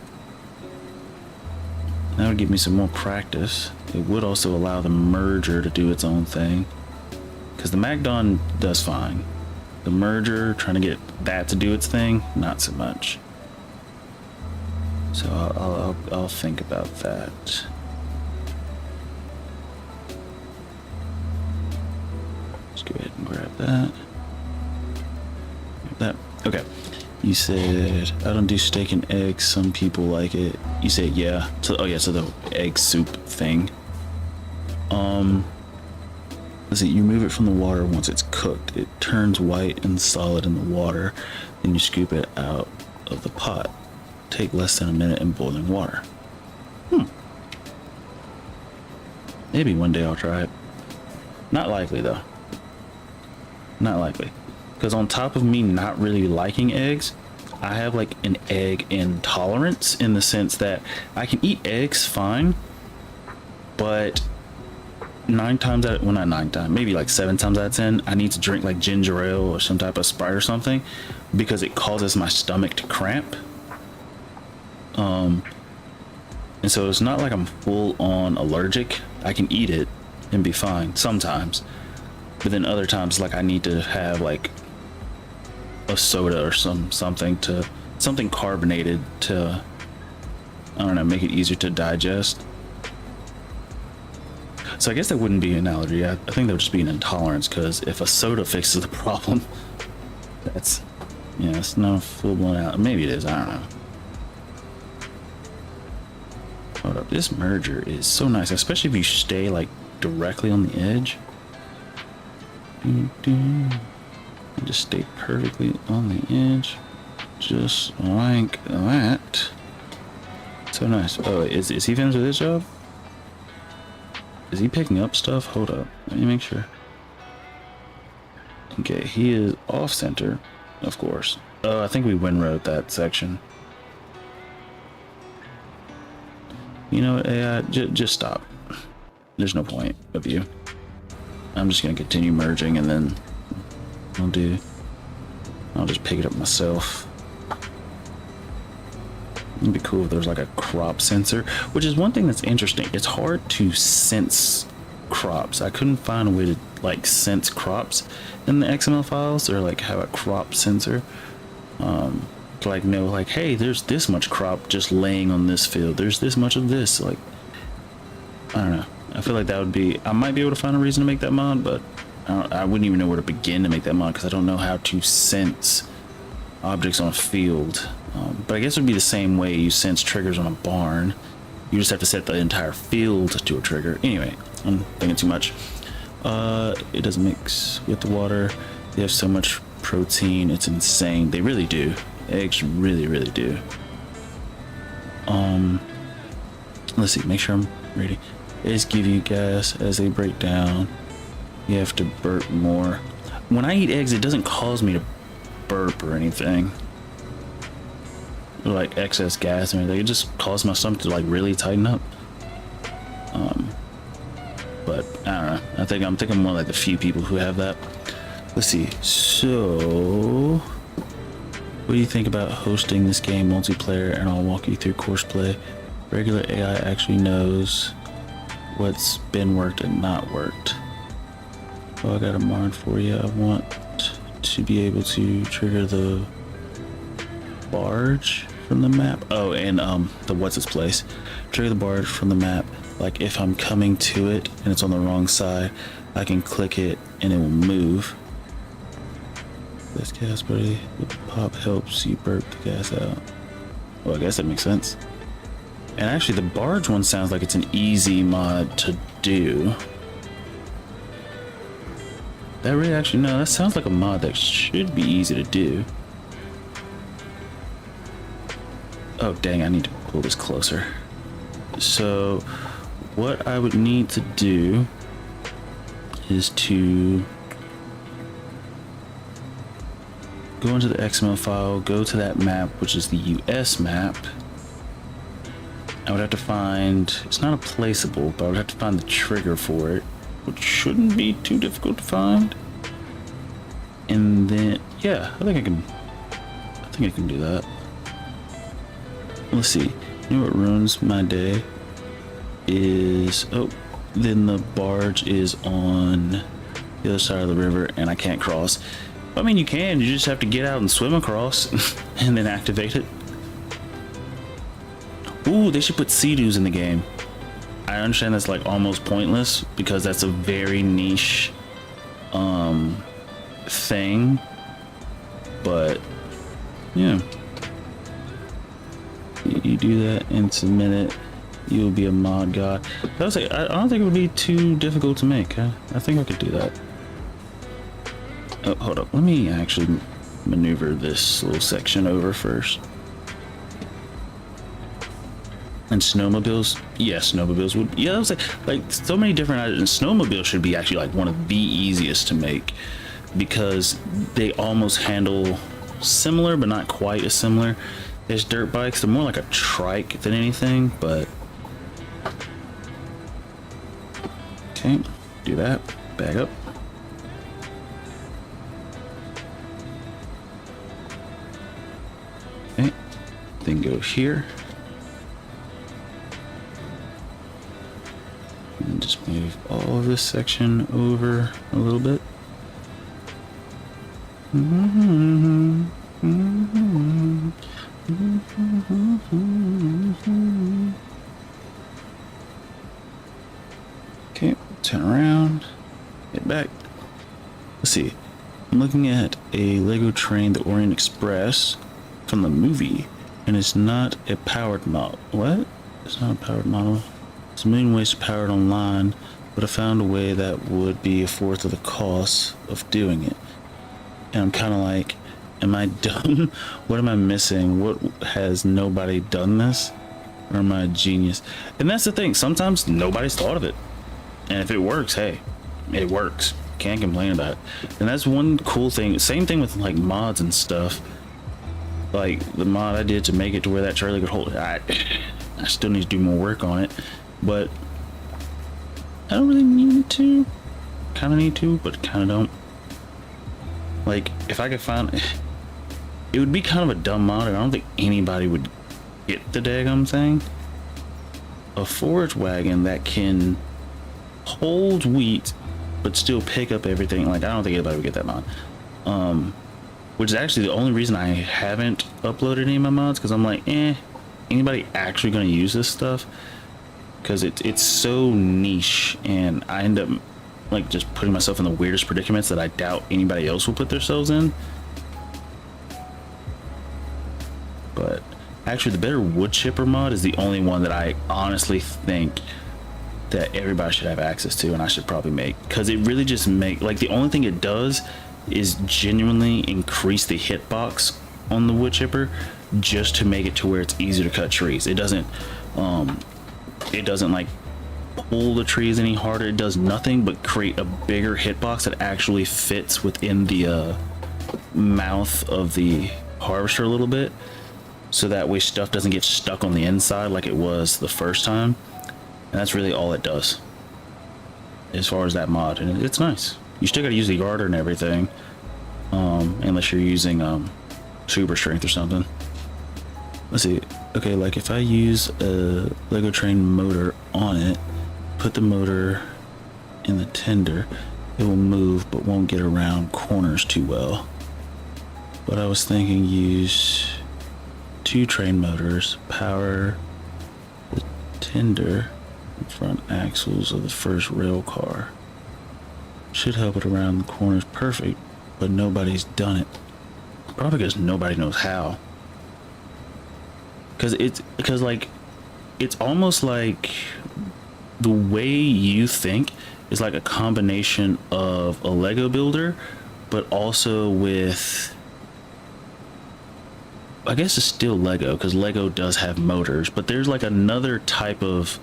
That would give me some more practice. It would also allow the merger to do its own thing. Because the Magdon does fine. The merger, trying to get that to do its thing, not so much. So I'll think about that. Let's go ahead and grab that. Grab that. Okay. You said I don't do steak and eggs. Some people like it. You said yeah. So oh yeah. So the egg soup thing. Let's see. You remove it from the water once it's cooked. It turns white and solid in the water. Then you scoop it out of the pot. Take less than a minute in boiling water. Maybe one day I'll try it. Not likely though. Not likely. Because on top of me not really liking eggs, I have like an egg intolerance in the sense that I can eat eggs fine, but 9 times out of, well, not 9 times, maybe like 7 times out of 10, I need to drink like ginger ale or some type of Sprite or something because it causes my stomach to cramp. And so it's not like I'm full on allergic. I can eat it and be fine sometimes, but then other times like I need to have like a soda or something carbonated to, I don't know, make it easier to digest. So I guess that wouldn't be an allergy. I think that would just be an intolerance, because if a soda fixes the problem, that's, yeah, it's not a full-blown allergy. Maybe it is, I don't know. Hold up, this merger is so nice, especially if you stay like directly on the edge. Just stay perfectly on the edge, just like that. So nice. Oh, is he finished with his job? Is he picking up stuff? Hold up, let me make sure. Okay, he is off center, of course. Oh, I think we windrowed that section. You know what, AI, just stop. There's no point of you. I'm just gonna continue merging, and then I'll just pick it up myself. It'd be cool if there's like a crop sensor, which is one thing that's interesting. It's hard to sense crops. I couldn't find a way to like sense crops in the XML files, or like have a crop sensor. To like know like, hey, there's this much crop just laying on this field. There's this much of this. Like, I don't know. I feel like that would be, I might be able to find a reason to make that mod, but I wouldn't even know where to begin to make that mod, because I don't know how to sense objects on a field. But I guess it would be the same way you sense triggers on a barn. You just have to set the entire field to a trigger. Anyway, I'm thinking too much. It doesn't mix with the water. They have so much protein, it's insane. They really do. Eggs really do. Let's see, make sure I'm ready. Eggs give you gas as they break down. You have to burp more. When I eat eggs, it doesn't cause me to burp or anything, or like excess gas or anything. It just causes my stomach to like really tighten up. But I don't know. I think I'm more like the few people who have that. Let's see. So, what do you think about hosting this game multiplayer? And I'll walk you through course play. Regular AI actually knows what's been worked and not worked. Oh, I got a mod for you. I want to be able to trigger the barge from the map. Oh, and the what's its place. Trigger the barge from the map. Like if I'm coming to it and it's on the wrong side, I can click it and it will move. This gas, buddy. The pop helps you burp the gas out. Well, I guess that makes sense. And actually, the barge one sounds like it's an easy mod to do. That really actually, no, that sounds like a mod that should be easy to do. Oh, dang, I need to pull this closer. So, what I would need to do is to go into the XML file, go to that map, which is the US map. I would have to find, it's not a placeable, but I would have to find the trigger for it, which shouldn't be too difficult to find. And then, yeah, I think I can do that. Let's see. You know what ruins my day? is, oh, then the barge is on the other side of the river and I can't cross. I mean, you can, you just have to get out and swim across and then activate it. Ooh, they should put sea-doos in the game. I understand that's like almost pointless because that's a very niche thing, but yeah, you do that and submit it, you'll be a mod god. I was like, I don't think it would be too difficult to make. I think I could do that. Oh, hold up, let me actually maneuver this little section over first. And snowmobiles, yeah, snowmobiles would, yeah, I was like so many different items. Snowmobiles should be actually like one of the easiest to make because they almost handle similar, but not quite as similar as dirt bikes. They're more like a trike than anything, but okay, do that, back up. Okay, then go here. And just move all of this section over a little bit. Okay, turn around, get back. Let's see. I'm looking at a Lego train, the Orient Express, from the movie, and it's not a powered model. What? It's not a powered model. There's a million ways to power it online, but I found a way that would be a fourth of the cost of doing it. And I'm kind of like, am I dumb? What am I missing? What, has nobody done this? Or am I a genius? And that's the thing, sometimes nobody's thought of it. And if it works, hey, it works. Can't complain about it. And that's one cool thing. Same thing with like mods and stuff. Like the mod I did to make it to where that trailer could hold it. I still need to do more work on it. But I don't really need to. Kind of need to, but kind of don't. Like, if I could find... It would be kind of a dumb mod, and I don't think anybody would get the daggum thing. A forage wagon that can hold wheat, but still pick up everything. Like, I don't think anybody would get that mod. Which is actually the only reason I haven't uploaded any of my mods, because I'm like, anybody actually going to use this stuff? Because it's so niche, and I end up like just putting myself in the weirdest predicaments that I doubt anybody else will put themselves in. But actually the better wood chipper mod is the only one that I honestly think that everybody should have access to, and I should probably make, because it really just like the only thing it does is genuinely increase the hitbox on the wood chipper, just to make it to where it's easier to cut trees. It doesn't like pull the trees any harder. It does nothing but create a bigger hitbox that actually fits within the mouth of the harvester a little bit, so that way stuff doesn't get stuck on the inside like it was the first time. And that's really all it does as far as that mod, and it's nice. You still gotta use the garter and everything, unless you're using super strength or something. Let's see. Okay, like if I use a Lego train motor on it, put the motor in the tender, it will move but won't get around corners too well. But I was thinking use 2 train motors, power the tender and front axles of the first rail car. Should help it around the corners perfect, but nobody's done it. Probably because nobody knows how. Because like it's almost like the way you think is like a combination of a Lego builder, but also with, I guess it's still Lego, because Lego does have motors, but there's like another type of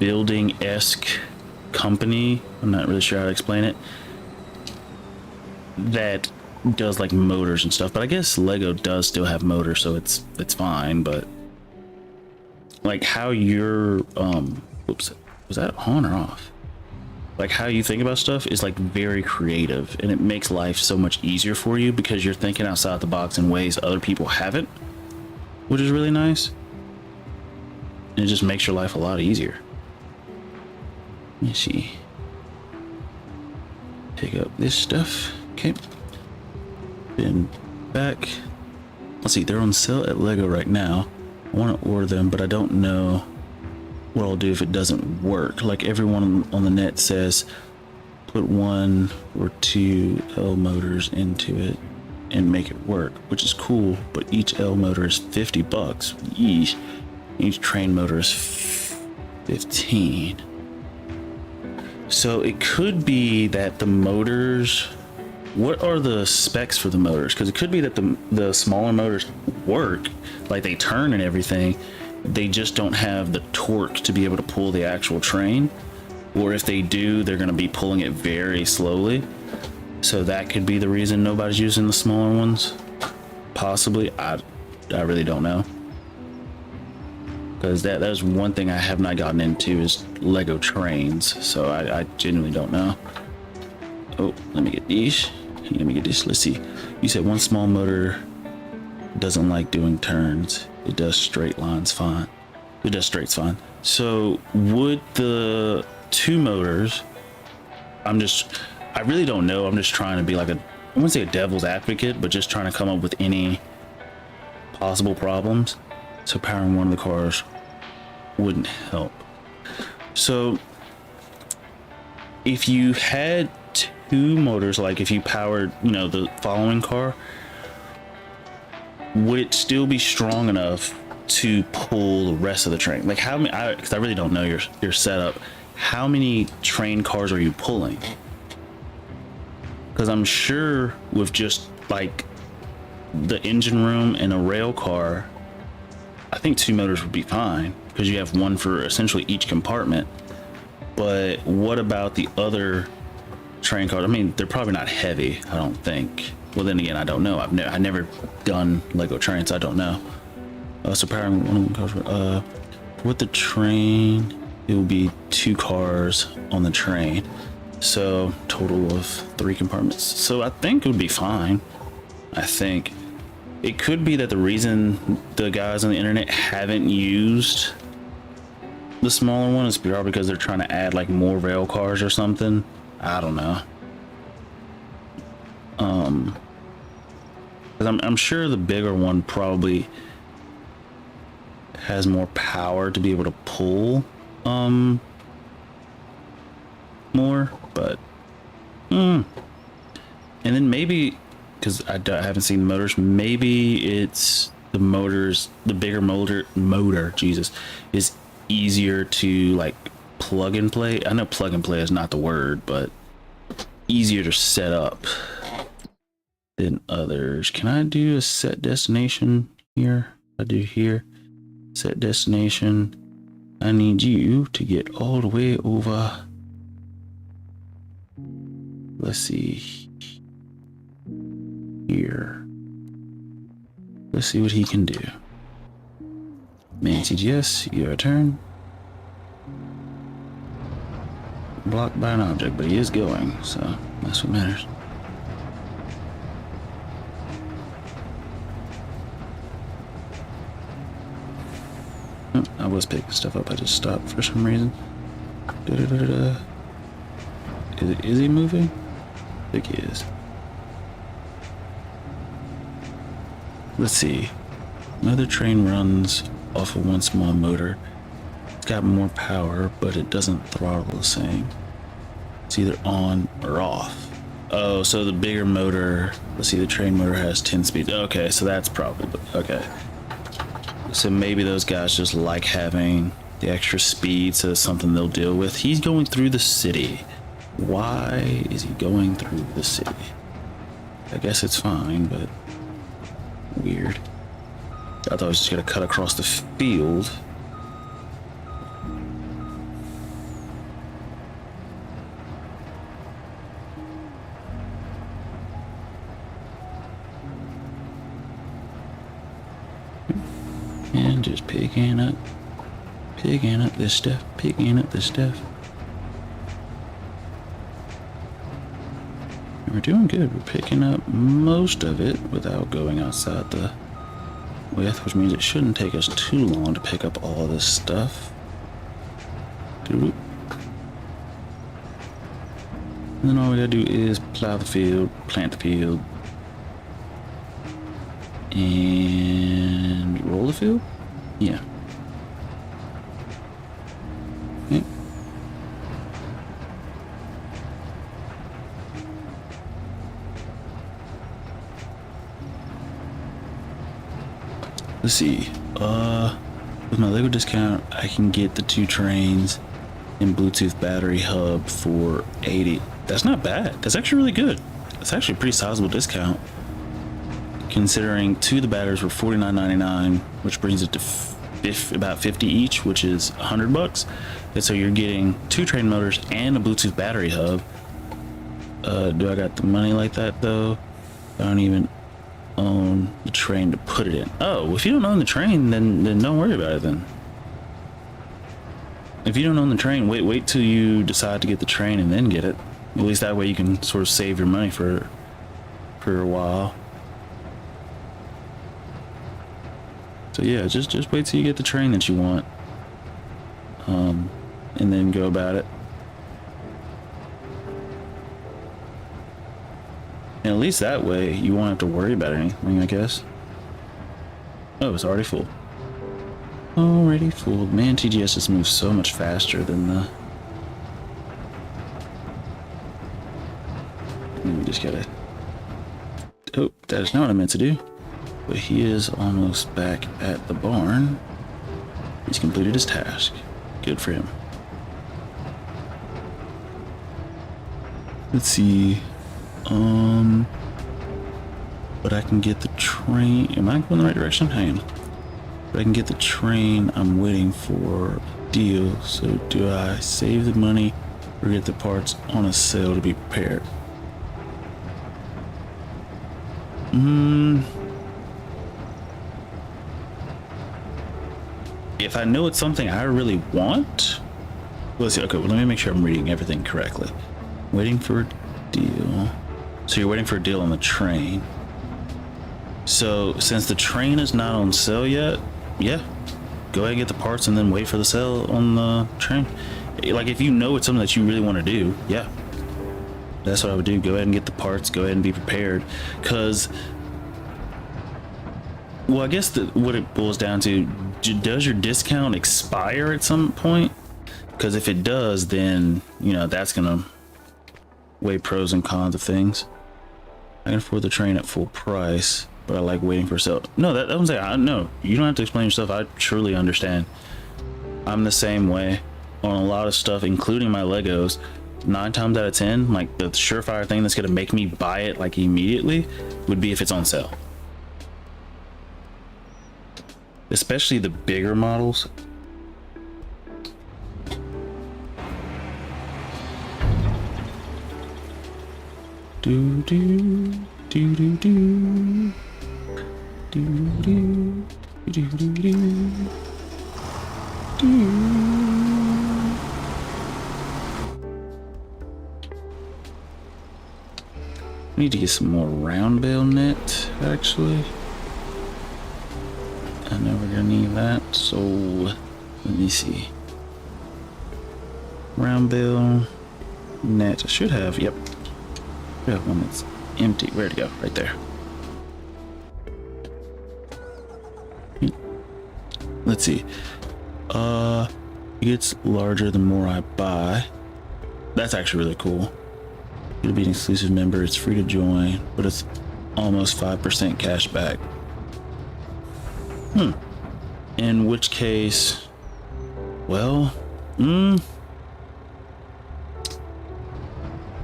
building-esque company, I'm not really sure how to explain it, that does like motors and stuff. But I guess Lego does still have motors, so it's fine. But like how you're oops, was that on or off? Like how you think about stuff is like very creative, and it makes life so much easier for you because you're thinking outside the box in ways other people haven't, which is really nice. And it just makes your life a lot easier. Let me see. Take up this stuff. Okay. Then back. Let's see, they're on sale at Lego right now. I want to order them, but I don't know what I'll do if it doesn't work. Like everyone on the net says, put 1 or 2 L motors into it and make it work, which is cool, but each L motor is $50. Yeesh. Each train motor is 15. So it could be that the motors, what are the specs for the motors? Because it could be that the smaller motors work, like they turn and everything, they just don't have the torque to be able to pull the actual train, or if they do, they're going to be pulling it very slowly. So that could be the reason nobody's using the smaller ones. Possibly. I really don't know, because that is one thing I have not gotten into is Lego trains, so I genuinely don't know. Oh, let me get these. Let me get this. Let's see. You said one small motor doesn't like doing turns. It does straight lines fine. It does straights fine. So would the 2 motors, I really don't know. I'm just trying to be like I wouldn't say a devil's advocate, but just trying to come up with any possible problems. So powering one of the cars wouldn't help. So if you had 2 motors, like if you powered, the following car, would it still be strong enough to pull the rest of the train? Like how many, because I really don't know your setup. How many train cars are you pulling? Because I'm sure with just like the engine room and a rail car, I think 2 motors would be fine, because you have one for essentially each compartment. But what about the other train cars? I mean, they're probably not heavy, I don't think. Well, then again, I don't know. I've never done Lego trains. I don't know. So powering one of the cars. With the train, it will be 2 cars on the train. So total of 3 compartments. So I think it would be fine. I think it could be that the reason the guys on the internet haven't used the smaller one is probably because they're trying to add like more rail cars or something. I don't know. Because I'm sure the bigger one probably has more power to be able to pull more, but and then maybe, because I haven't seen the motors, maybe it's the motors, the bigger motor Jesus, is easier to like plug and play. I know plug and play is not the word, but easier to set up than others. Can I do a set destination here? I do here, set destination. I need you to get all the way over. Let's see here. Let's see what he can do. Main CGS, your turn. Blocked by an object, but he is going, so that's what matters. Oh, I was picking stuff up. I just stopped for some reason. Is he moving? I think he is. Let's see. Another train runs off of one small motor. It's got more power, but it doesn't throttle the same. It's either on or off. Oh, so the bigger motor, let's see, the train motor has 10 speeds. Okay, so that's probably, okay. So maybe those guys just like having the extra speed, so it's something they'll deal with. He's going through the city. Why is he going through the city? I guess it's fine, but weird. I thought I was just gonna cut across the field. And just picking up this stuff, picking up this stuff. We're doing good. We're picking up most of it without going outside the width, which means it shouldn't take us too long to pick up all of this stuff. And then all we gotta do is plow the field, plant the field, and roll the field? Yeah. Okay. Let's see. With my Lego discount, I can get the 2 trains and Bluetooth battery hub for 80. That's not bad. That's actually really good. That's actually a pretty sizable discount, considering 2 of the batteries were $49.99, which brings it to about 50 each, which is $100. And so you're getting 2 train motors and a Bluetooth battery hub. Do I got the money like that though? I don't even own the train to put it in. Oh, if you don't own the train, then don't worry about it then. If you don't own the train, wait till you decide to get the train and then get it. At least that way you can sort of save your money for a while. So yeah, just wait till you get the train that you want, and then go about it. And at least that way you won't have to worry about anything, I guess. Oh, it's already full. Already full. Man, TGS just moves so much faster than the... And we just gotta... Oh, that is not what I meant to do. But he is almost back at the barn. He's completed his task. Good for him. Let's see. But I can get the train. Am I going in the right direction? Hang on. But I can get the train. I'm waiting for a deal. So do I save the money or get the parts on a sale to be prepared? If I know it's something I really want, let's see. Okay, well, let me make sure I'm reading everything correctly. Waiting for a deal. So you're waiting for a deal on the train. So since the train is not on sale yet, yeah, go ahead and get the parts and then wait for the sale on the train. Like if you know it's something that you really want to do, yeah, that's what I would do. Go ahead and get the parts. Go ahead and be prepared. Because, well, I guess what it boils down to, does your discount expire at some point? Because if it does, then, you know, that's going to weigh pros and cons of things. I can afford the train at full price, but I like waiting for a sale. No, that I'm saying, no, you don't have to explain yourself. I truly understand. I'm the same way on a lot of stuff, including my Legos. 9 times out of 10, like the surefire thing that's gonna make me buy it like immediately would be if it's on sale. Especially the bigger models. Do do do do do do do do do do. I need to get some more round bale net, actually. I know we're gonna need that, so let me see. Round bale net. I should have, yep. I have one that's empty. Where'd it go? Right there. Let's see. It gets larger the more I buy. That's actually really cool. It'll be an exclusive member. It's free to join, but it's almost 5% cash back. In which case, well,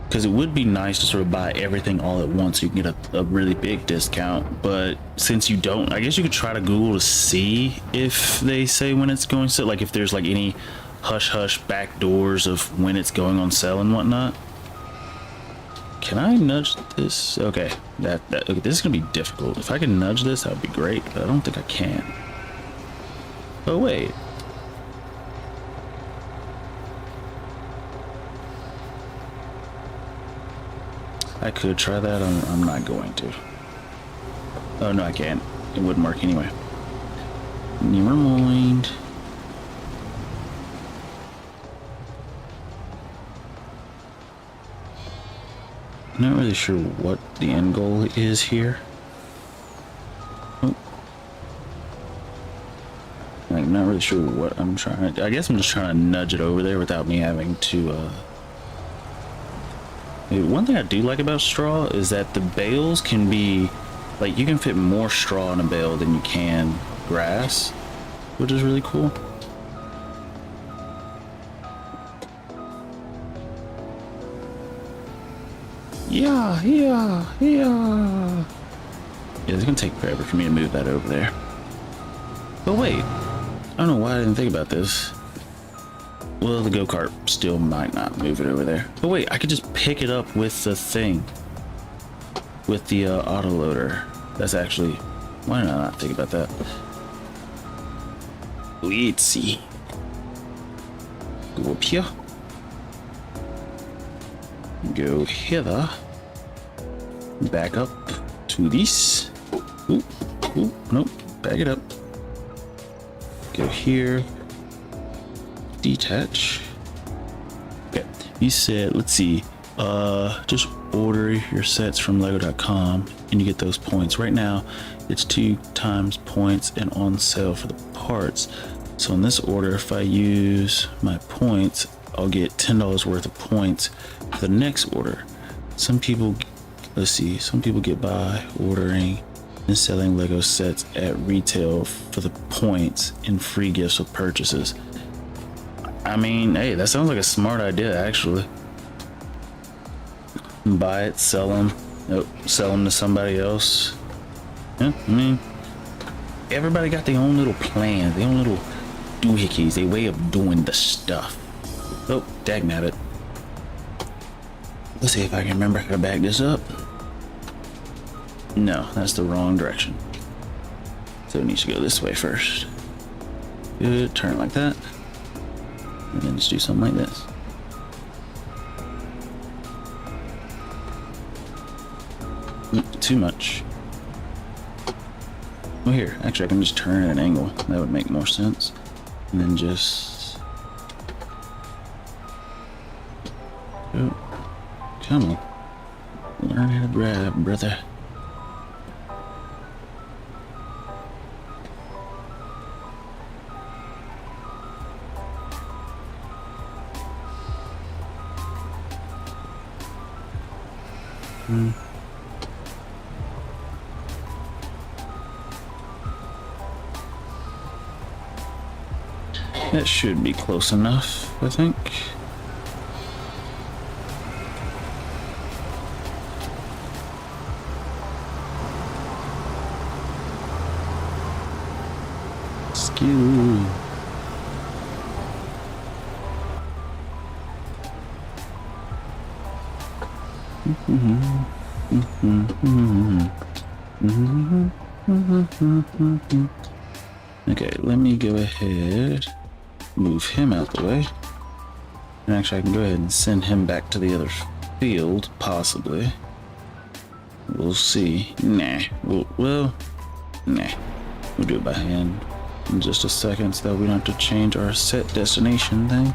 because it would be nice to sort of buy everything all at once so you can get a really big discount. But since you don't, I guess you could try to Google to see if they say when it's going to, like if there's like any hush back doors of when it's going on sale and whatnot. Can I nudge this? Okay, okay, this is gonna be difficult. If I can nudge this, that would be great, but I don't think I can. Oh wait. I could try that. I'm not going to. Oh no, I can't. It wouldn't work anyway. Never mind. I'm not really sure what the end goal is here. Oh. Like, I'm not really sure what I'm trying to... I guess I'm just trying to nudge it over there without me having to, One thing I do like about straw is that the bales can be... Like, you can fit more straw in a bale than you can grass, which is really cool. Yeah. Yeah, it's gonna take forever for me to move that over there. But wait, I don't know why I didn't think about this. Well, the go-kart still might not move it over there. But wait, I could just pick it up with the thing. With the autoloader. That's actually... Why did I not think about that? Let's see. Go up here. Go hither. Back up to this. Ooh, nope. Back it up. Go here. Detach. Okay. You said, let's see. Just order your sets from lego.com and you get those points. Right now, it's 2 times points and on sale for the parts. So in this order, if I use my points, I'll get $10 worth of points for the next order. Some people, let's see, some people get by ordering and selling Lego sets at retail for the points and free gifts with purchases. I mean, hey, that sounds like a smart idea, actually. Buy it, sell them, sell them to somebody else. Yeah, I mean, everybody got their own little plan, their own little doohickeys, their way of doing the stuff. Oh, dagnabbit. Let's see if I can remember how to back this up. No, that's the wrong direction. So it needs to go this way first. Good, turn it like that. And then just do something like this. Too much. Well, here, actually I can just turn at an angle. That would make more sense. And then just... Oh, come on. Learn how to drive, brother. That should be close enough, I think. Skill. Okay, let me go ahead, move him out the way. And actually I can go ahead and send him back to the other field, possibly. We'll see. Nah. Nah. We'll do it by hand in just a second so that we don't have to change our set destination thing.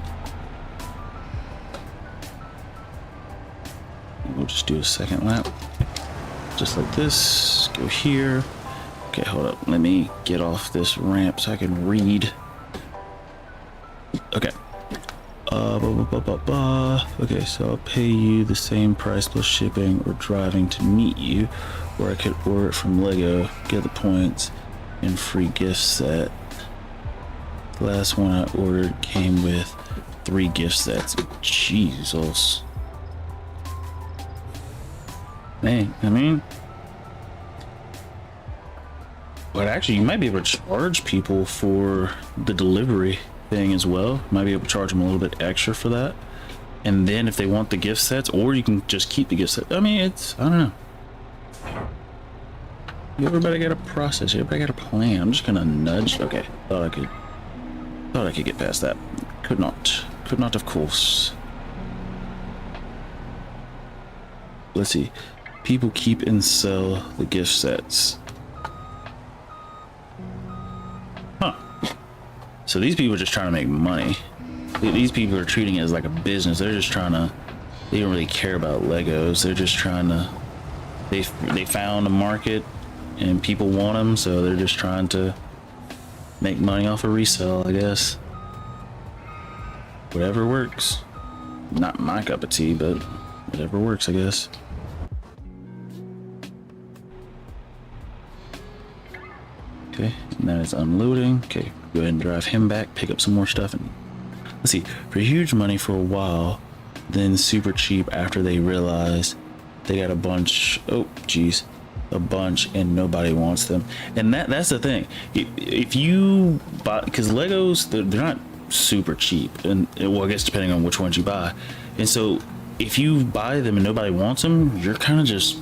We'll just do a second lap. Just like this. Go here. Okay, hold up. Let me get off this ramp so I can read. Okay. Okay, so I'll pay you the same price plus shipping or driving to meet you, or I could order it from Lego, get the points, and free gift set. The last one I ordered came with 3 gift sets. Jesus. Man, I mean... But actually, you might be able to charge people for the delivery thing as well. You might be able to charge them a little bit extra for that. And then if they want the gift sets, or you can just keep the gift set. I mean, it's, I don't know. Everybody got a process. Everybody got a plan. I'm just gonna nudge. Okay, thought I could get past that. Could not, of course. Let's see. People keep and sell the gift sets. Huh. So these people are just trying to make money. These people are treating it as like a business. They're just trying to they don't really care about Legos. They're just trying to, they found a market and people want them, so they're just trying to make money off of resale, I guess. Whatever works. Not my cup of tea, but whatever works, I guess. Okay, and that is unloading. Okay, go ahead and drive him back, pick up some more stuff, and let's see, for huge money for a while, then super cheap after they realize they got a bunch. Oh geez, a bunch, and nobody wants them. And that's the thing. If you buy, because Legos, they're not super cheap, and well, I guess depending on which ones you buy. And so if you buy them and nobody wants them, you're kind of just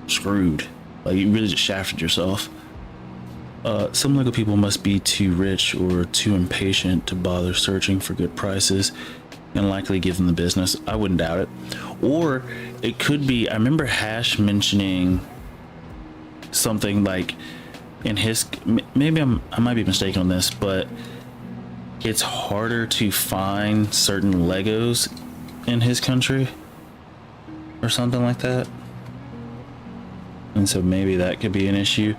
screwed. Like, you really just shafted yourself. Some Lego people must be too rich or too impatient to bother searching for good prices and likely give them the business. I wouldn't doubt it. Or it could be, I remember Hash mentioning something like in his, maybe I might be mistaken on this, but it's harder to find certain Legos in his country or something like that. And so maybe that could be an issue.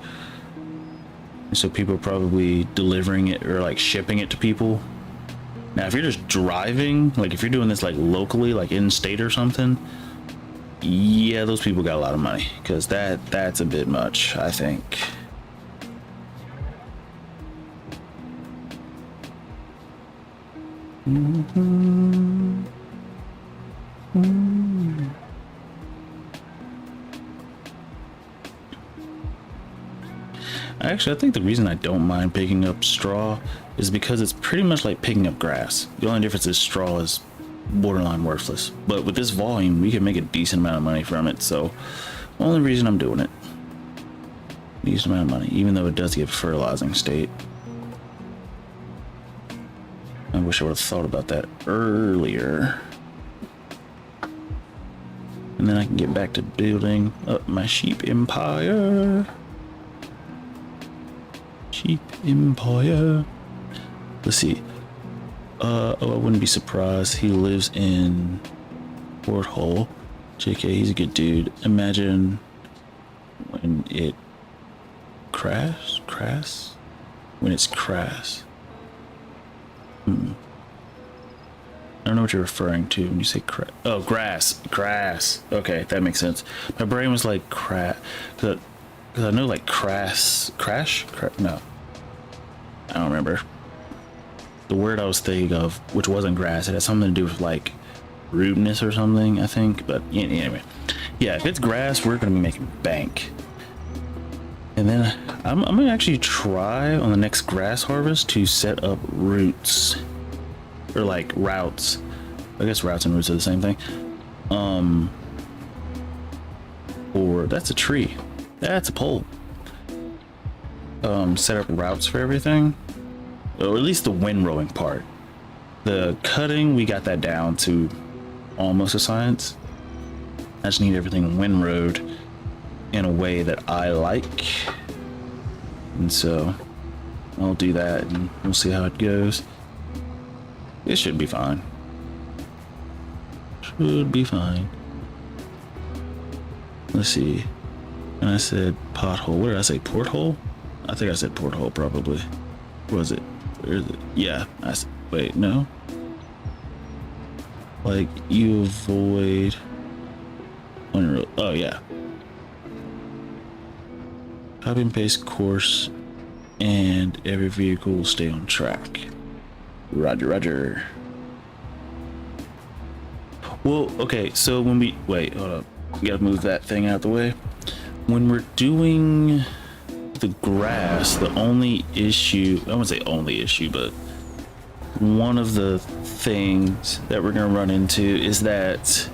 So people are probably delivering it or like shipping it to people. Now, if you're just driving, like if you're doing this like locally, like in state or something, yeah, those people got a lot of money, because that's a bit much, I think. Actually, I think the reason I don't mind picking up straw is because it's pretty much like picking up grass. The only difference is straw is borderline worthless. But with this volume, we can make a decent amount of money from it. So, only reason I'm doing it. Decent amount of money, even though it does give a fertilizing state. I wish I would have thought about that earlier. And then I can get back to building up my sheep empire. Sheep empire. Let's see. Oh, I wouldn't be surprised. He lives in Port Hole. JK, he's a good dude. Imagine when it crass? When it's crass. I don't know what you're referring to when you say crass. Oh, grass. Okay, that makes sense. My brain was like crass. Because I know like crash? No. I don't remember. The word I was thinking of, which wasn't grass, it had something to do with like rudeness or something, I think. But anyway. Yeah, if it's grass, we're going to be making bank. And then I'm going to actually try on the next grass harvest to set up roots. Or like routes. I guess routes and roots are the same thing. Or that's a tree. That's a pole. Set up routes for everything. Or at least the windrowing part. The cutting, we got that down to almost a science. I just need everything windrowed in a way that I like. And so I'll do that and we'll see how it goes. It should be fine. Should be fine. Let's see. And I said pothole. What did I say? Porthole? I think I said porthole probably. Was it? Where is it? Yeah. Wait, no. Like you avoid. Oh yeah. Copy and paste course, and every vehicle will stay on track. Roger. Well, okay, so when we wait, hold up. We gotta move that thing out of the way. When we're doing the grass, the only issue, I wouldn't say only issue, but one of the things that we're gonna run into is that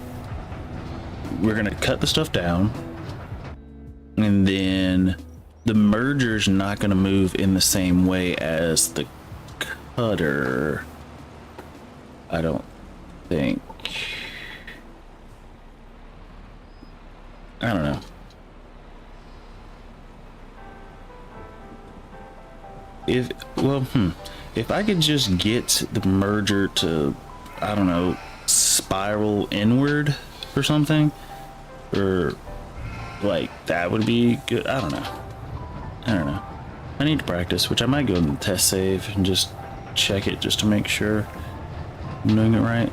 we're gonna cut the stuff down, and then the merger's not gonna move in the same way as the cutter, I don't think. I don't know. If I could just get the merger to, I don't know, spiral inward or something, or like that would be good. I don't know. I need to practice, which I might go in the test save and just check it just to make sure I'm doing it right.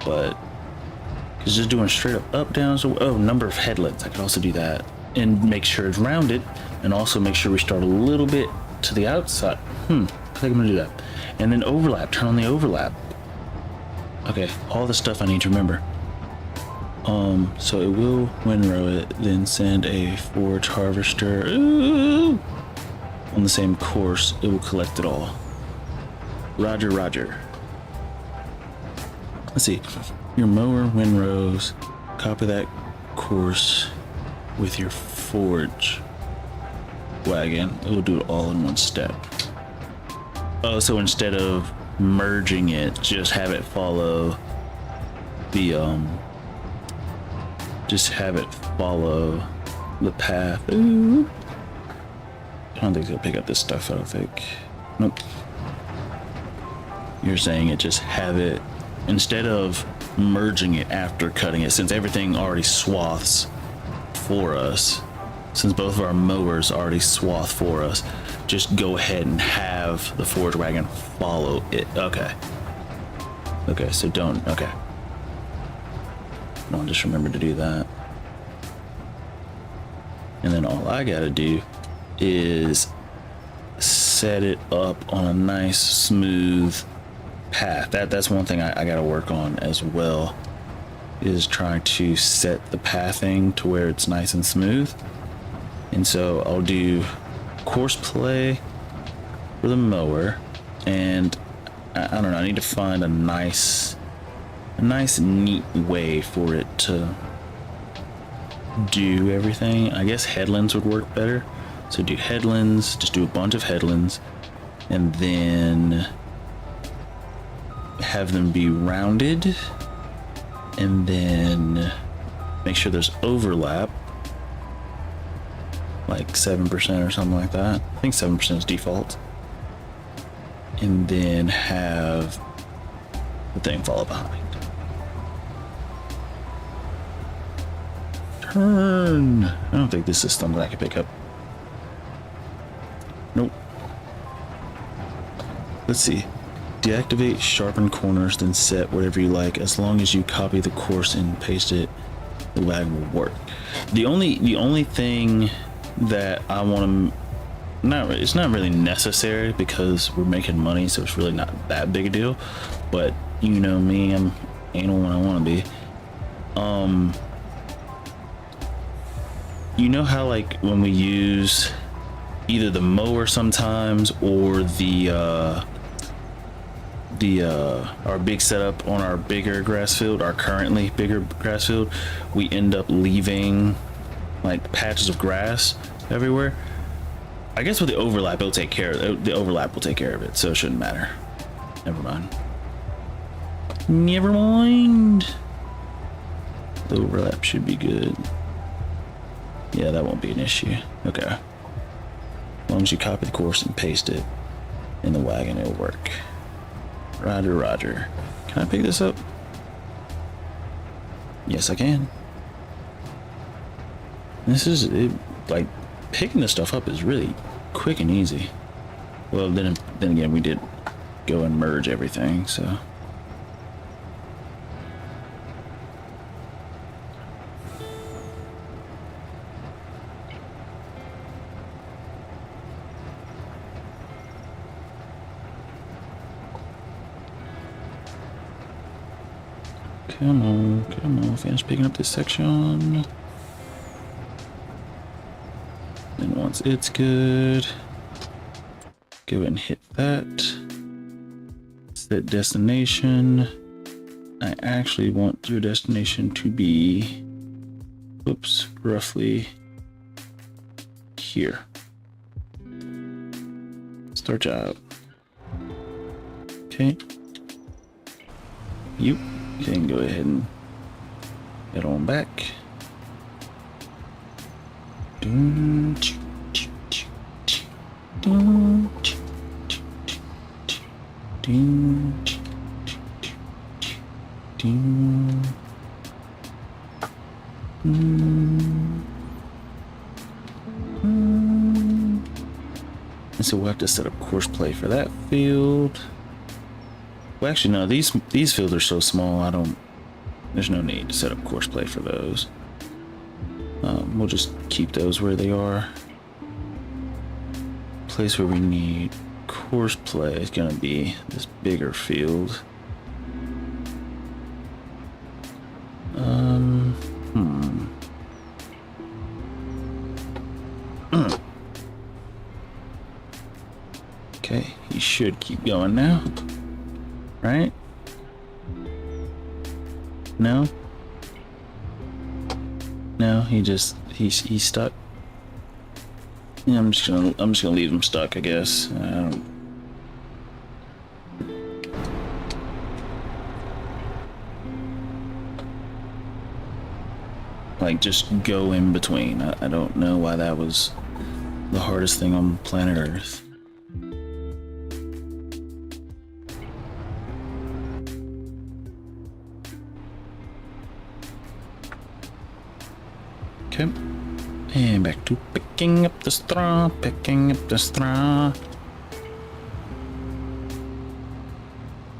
But it's just doing straight up, down. So, oh, number of headlands. I could also do that and make sure it's rounded, and also make sure we start a little bit to the outside. I think I'm gonna do that. And then overlap. Turn on the overlap. Okay, all the stuff I need to remember. So it will windrow it, then send a forage harvester. Ooh! On the same course, it will collect it all. Roger, roger. Let's see. Your mower windrows. Copy that course with your forage wagon. It will do it all in one step. Oh, so instead of merging it, just have it follow the just have it follow the path. Ooh. I don't think they'll pick up this stuff. I don't think. Nope. You're saying it, just have it instead of merging it after cutting it, since everything already swaths for us, since both of our mowers already swath for us, just go ahead and have the forage wagon follow it. Okay, so don't. Okay, no, just remember to do that, and then all I gotta do is set it up on a nice smooth path. That's one thing I gotta work on as well, is trying to set the pathing to where it's nice and smooth. And so I'll do course play for the mower, and I don't know, I need to find a nice neat way for it to do everything. I guess headlands would work better. So do headlands, just do a bunch of headlands, and then have them be rounded, and then make sure there's overlap, like 7% or something like that. I think 7% is default. And then have the thing follow behind. Turn. I don't think this is something I can pick up. Nope. Let's see. Deactivate sharpen corners, then set whatever you like. As long as you copy the course and paste it, the wagon will work. The only thing that I want to, it's not really necessary because we're making money, so it's really not that big a deal. But you know me, I'm anal when I want to be. You know how like when we use either the mower sometimes or our big setup on our bigger grass field, our currently bigger grass field, we end up leaving like patches of grass everywhere. I guess with the overlap, it'll take care of it. The overlap will take care of it, so it shouldn't matter. Never mind. Never mind. The overlap should be good. Yeah, that won't be an issue. Okay. As long as you copy the course and paste it in the wagon, it'll work. Roger, roger. Can I pick this up? Yes, I can. This is it, like picking this stuff up is really quick and easy. Well, then again, we did go and merge everything, so. Come on, finish picking up this section. Then once it's good, go ahead and hit that. Set destination. I actually want your destination to be, oops, roughly here. Start job. Okay. You can go ahead and head on back. And so we'll have to set up course play for that field. Well, actually, no, these fields are so small, there's no need to set up course play for those. We'll just keep those where they are. Place where we need course play is gonna be this bigger field. Okay, he should keep going now, right? No, he's stuck. Yeah, I'm just gonna leave him stuck, I guess. Like, just go in between. I don't know why that was the hardest thing on planet Earth. Okay, and back to picking up the straw,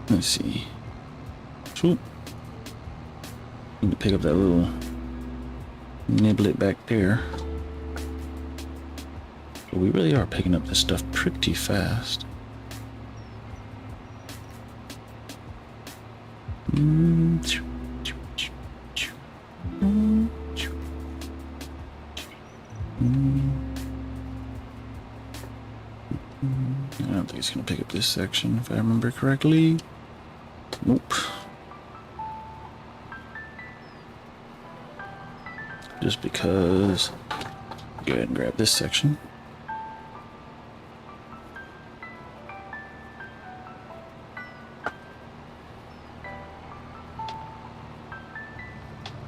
Let's see. Swoop. Need to pick up that little niblet back there. But we really are picking up this stuff pretty fast. I don't think it's gonna pick up this section if I remember correctly. Nope. Just because. Go ahead and grab this section.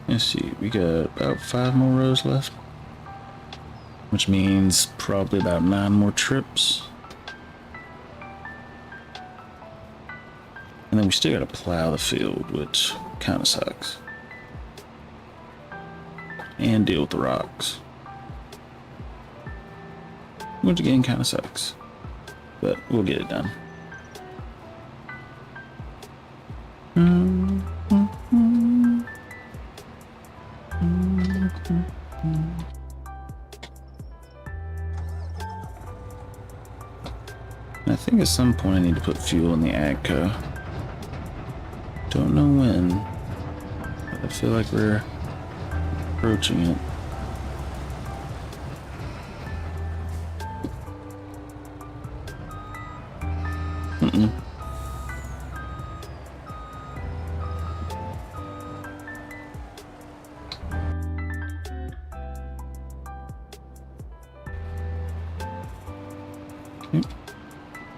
Let's see, we got about 5 more rows left, which means probably about 9 more trips. And then we still gotta plow the field, which kind of sucks. And deal with the rocks, which again kind of sucks, but we'll get it done. I think at some point I need to put fuel in the AGCO. Don't know when, but I feel like we're approaching it. Okay.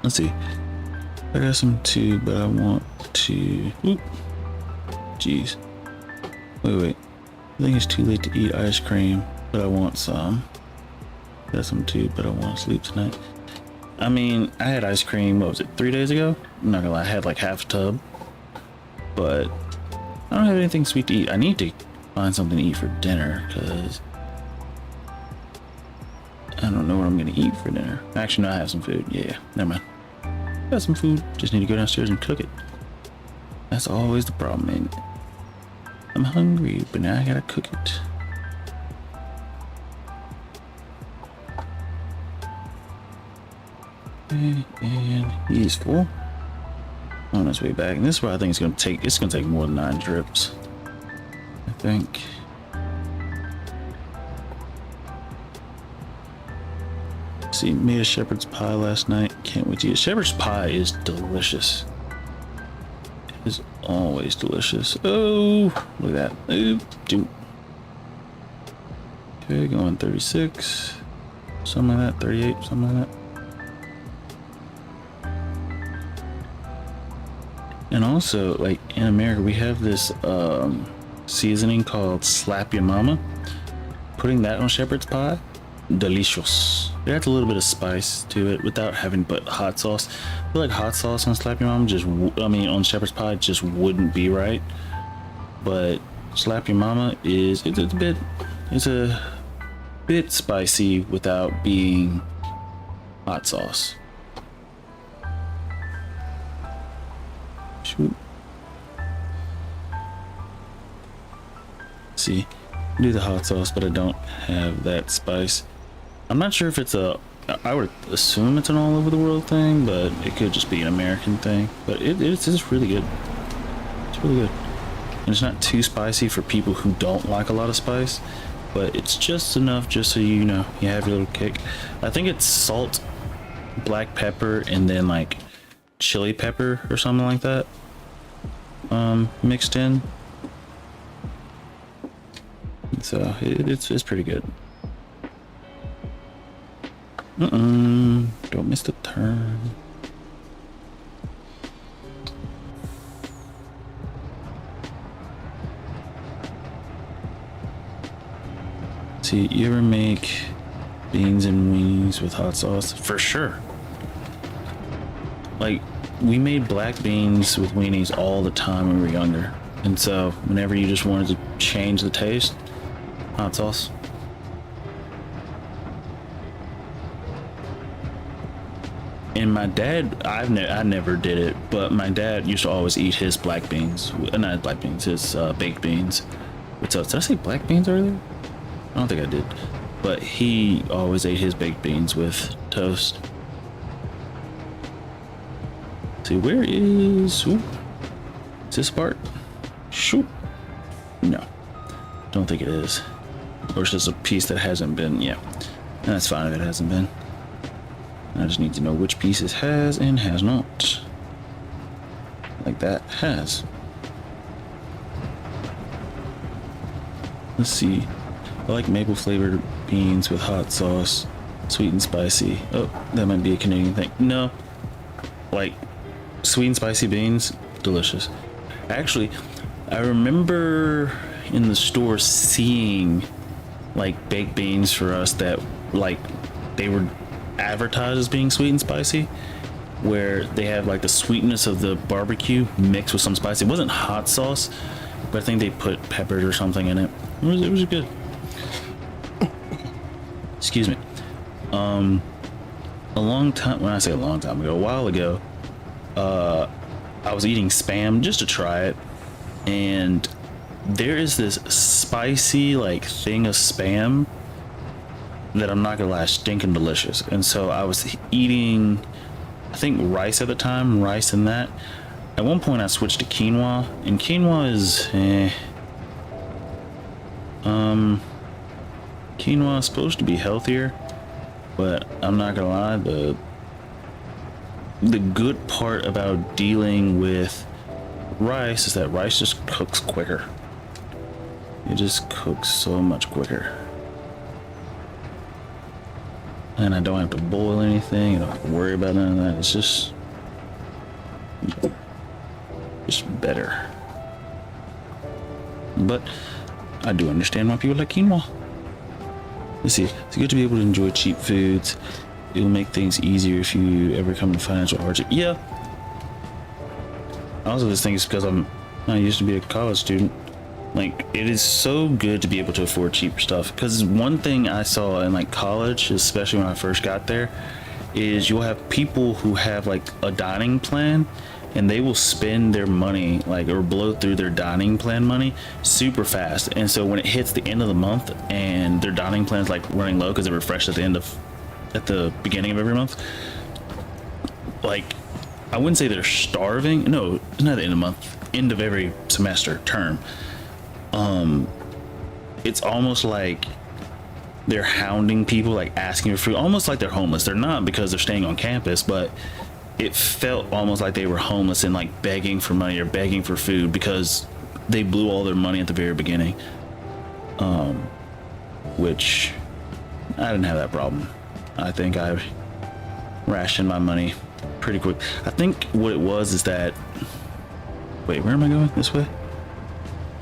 Let's see. I got some too, but I want to. Oop. Jeez. Wait. I think it's too late to eat ice cream, but I want some. Got some too, but I want to sleep tonight. I mean, I had ice cream, what was it, 3 days ago? I'm not gonna lie, I had like half a tub. But I don't have anything sweet to eat. I need to find something to eat for dinner, because I don't know what I'm gonna eat for dinner. Actually, no, I have some food. Yeah, never mind. Got some food, just need to go downstairs and cook it. That's always the problem, ain't it? I'm hungry, but now I gotta cook it. Okay, and he's full. On his way back, and this is where I think it's gonna take more than 9 trips. I think. See, made a shepherd's pie last night. Can't wait to eat it. Shepherd's pie is delicious. It is always delicious. Oh, look at that. Oop, doop. Okay, going 36. Something like that. 38, something like that. And also, like, in America, we have this seasoning called Slap Your Mama. Putting that on shepherd's pie, delicious. It adds a little bit of spice to it without having but hot sauce. I feel like hot sauce on Slap Your Mama on shepherd's pie just wouldn't be right. but Slap Your Mama is it's a bit spicy without being hot sauce. Shoot. See, do the hot sauce, but I don't have that spice. I'm not sure if it's I would assume it's an all over the world thing, but it could just be an American thing. But it's really good. It's really good. And it's not too spicy for people who don't like a lot of spice, but it's just enough just so you know you have your little kick. I think it's salt, black pepper, and then like chili pepper or something like that mixed in. So it's pretty good. Don't miss the turn. See, you ever make beans and weenies with hot sauce? For sure. Like, we made black beans with weenies all the time when we were younger. And so, whenever you just wanted to change the taste, hot sauce. And my dad, I never did it, but my dad used to always eat his black beans, not black beans, his baked beans. What's up? Did I say black beans earlier? I don't think I did, but he always ate his baked beans with toast. See, where is this part? Shoot. No, don't think it is. Or it's just a piece that hasn't been, yeah. And that's fine if it hasn't been. I just need to know which piece it has and has not. Like that has. Let's see. I like maple flavored beans with hot sauce, sweet and spicy. Oh, that might be a Canadian thing. No, like sweet and spicy beans, delicious. Actually, I remember in the store seeing like baked beans for us that like they were advertised as being sweet and spicy, where they have like the sweetness of the barbecue mixed with some spice. It wasn't hot sauce, but I think they put peppers or something in it. It was good. Excuse me. A long time, when I say a long time ago, a while ago, I was eating Spam just to try it, and there is this spicy like thing of Spam that I'm not gonna lie, stinking delicious. And so I was eating, I think rice at the time, rice and that. At one point I switched to quinoa, and quinoa is quinoa is supposed to be healthier, but I'm not gonna lie, the good part about dealing with rice is that rice just cooks quicker. It just cooks so much quicker. And I don't have to boil anything. I don't have to worry about none of that. It's just better. But I do understand why people like quinoa. Let's see. It's good to be able to enjoy cheap foods. It'll make things easier if you ever come to financial hardship. Yeah. I also just think it's because I used to be a college student. Like, it is so good to be able to afford cheaper stuff, because one thing I saw in like college, especially when I first got there, is you'll have people who have like a dining plan, and they will spend their money like, or blow through their dining plan money super fast. And so when it hits the end of the month and their dining plan is like running low because it refreshed at the beginning of every month, like, I wouldn't say they're starving. No, it's not the end of the month, end of every semester term. It's almost like they're hounding people, like asking for food, almost like they're homeless. They're not, because they're staying on campus, but it felt almost like they were homeless and like begging for money or begging for food because they blew all their money at the very beginning. Which I didn't have that problem. I think I rationed my money pretty quick. I think what it was is that, wait, where am I going? This way?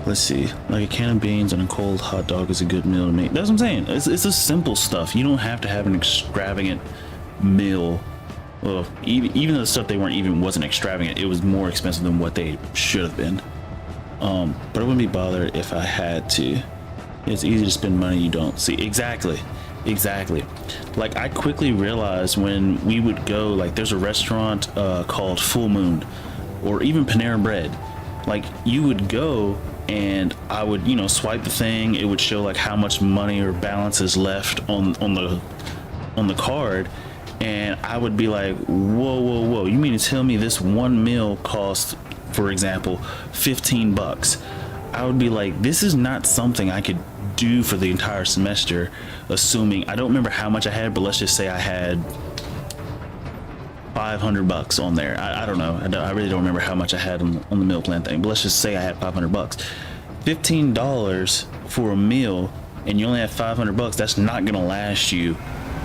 Let's see. Like a can of beans and a cold hot dog is a good meal to me. That's what I'm saying. It's the simple stuff. You don't have to have an extravagant meal. Well, even the stuff they weren't even wasn't extravagant. It was more expensive than what they should have been. But I wouldn't be bothered if I had to. It's easy to spend money you don't see. Exactly. Like, I quickly realized when we would go, like, there's a restaurant called Full Moon, or even Panera Bread. Like, you would go and I would, you know, swipe the thing. It would show like how much money or balance is left on the card, and I would be like, whoa, you mean to tell me this one meal costs, for example, $15? I would be like, this is not something I could do for the entire semester, assuming, I don't remember how much I had, but let's just say I had $500 on there. I don't know. I really don't remember how much I had on the meal plan thing, but let's just say I had $500. $15 for a meal, and you only have $500. That's not gonna last you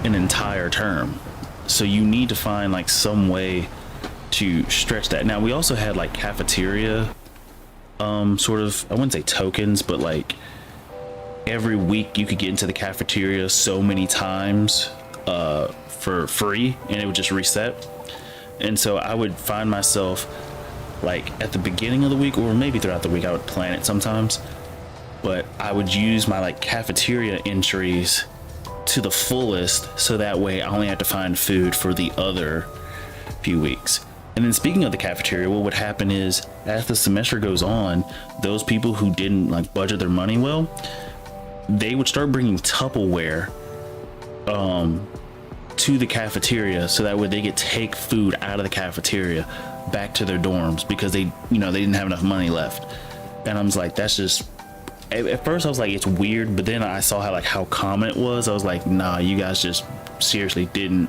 an entire term. So you need to find like some way to stretch that. Now, we also had like cafeteria sort of, I wouldn't say tokens, but like every week you could get into the cafeteria so many times for free, and it would just reset. And so I would find myself like at the beginning of the week, or maybe throughout the week, I would plan it sometimes, but I would use my like cafeteria entries to the fullest, so that way I only have to find food for the other few weeks. And then speaking of the cafeteria, what would happen is as the semester goes on, those people who didn't like budget their money well, they would start bringing Tupperware to the cafeteria, so that way they could take food out of the cafeteria back to their dorms, because they, you know, they didn't have enough money left. And I was like, that's just, at first I was like, it's weird, but then I saw how common it was. I was like, nah, you guys just seriously didn't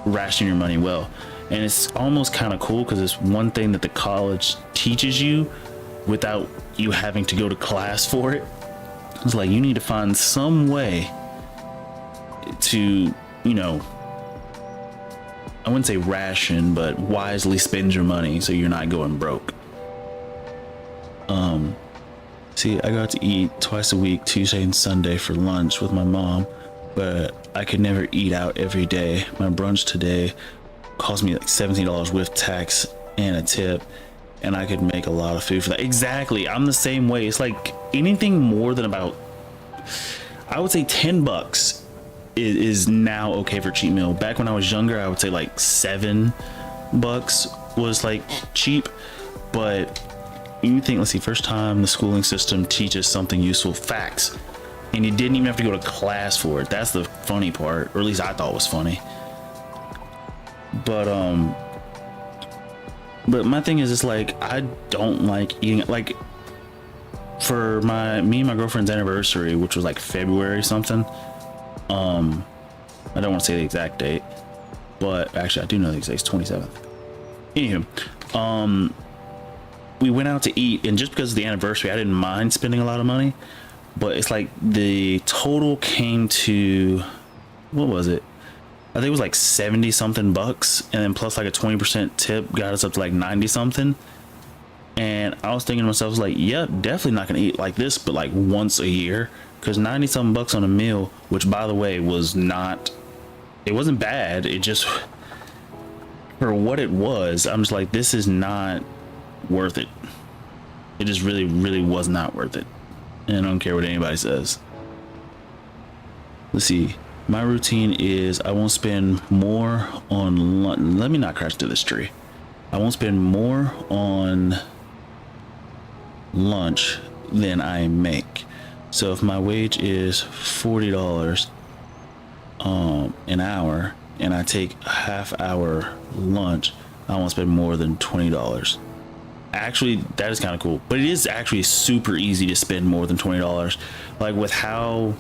ration your money well. And it's almost kind of cool, because it's one thing that the college teaches you without you having to go to class for it. It's like, you need to find some way to, you know, I wouldn't say ration, but wisely spend your money so you're not going broke. See, I got to eat twice a week, Tuesday and Sunday, for lunch with my mom, but I could never eat out every day. My brunch today cost me like $17 with tax and a tip, and I could make a lot of food for that. Exactly, I'm the same way. It's like anything more than about, I would say $10 is now okay for cheat meal. Back when I was younger, I would say like $7 was like cheap. But you think, let's see, first time the schooling system teaches something useful, facts, and you didn't even have to go to class for it. That's the funny part, or at least I thought was funny. But my thing is, it's like, I don't like eating, like, for me and my girlfriend's anniversary, which was like February something, I don't want to say the exact date, but actually I do know the exact, it's 27th. Anywho, we went out to eat, and just because of the anniversary, I didn't mind spending a lot of money, but it's like the total came to, what was it? I think it was like 70 something bucks, and then plus like a 20% tip got us up to like 90 something. And I was thinking to myself, like, yeah, definitely not gonna eat like this, but like once a year, because 90 something bucks on a meal, which by the way was not, it wasn't bad, it just, for what it was, I'm just like, this is not worth it. It just really was not worth it. And I don't care what anybody says. Let's see, my routine is I won't spend more on lunch. Let me not crash to this tree. I won't spend more on lunch than I make. So if my wage is $40 an hour, and I take a half hour lunch, I won't spend more than $20. Actually, that is kind of cool, but it is actually super easy to spend more than $20. Like, with how,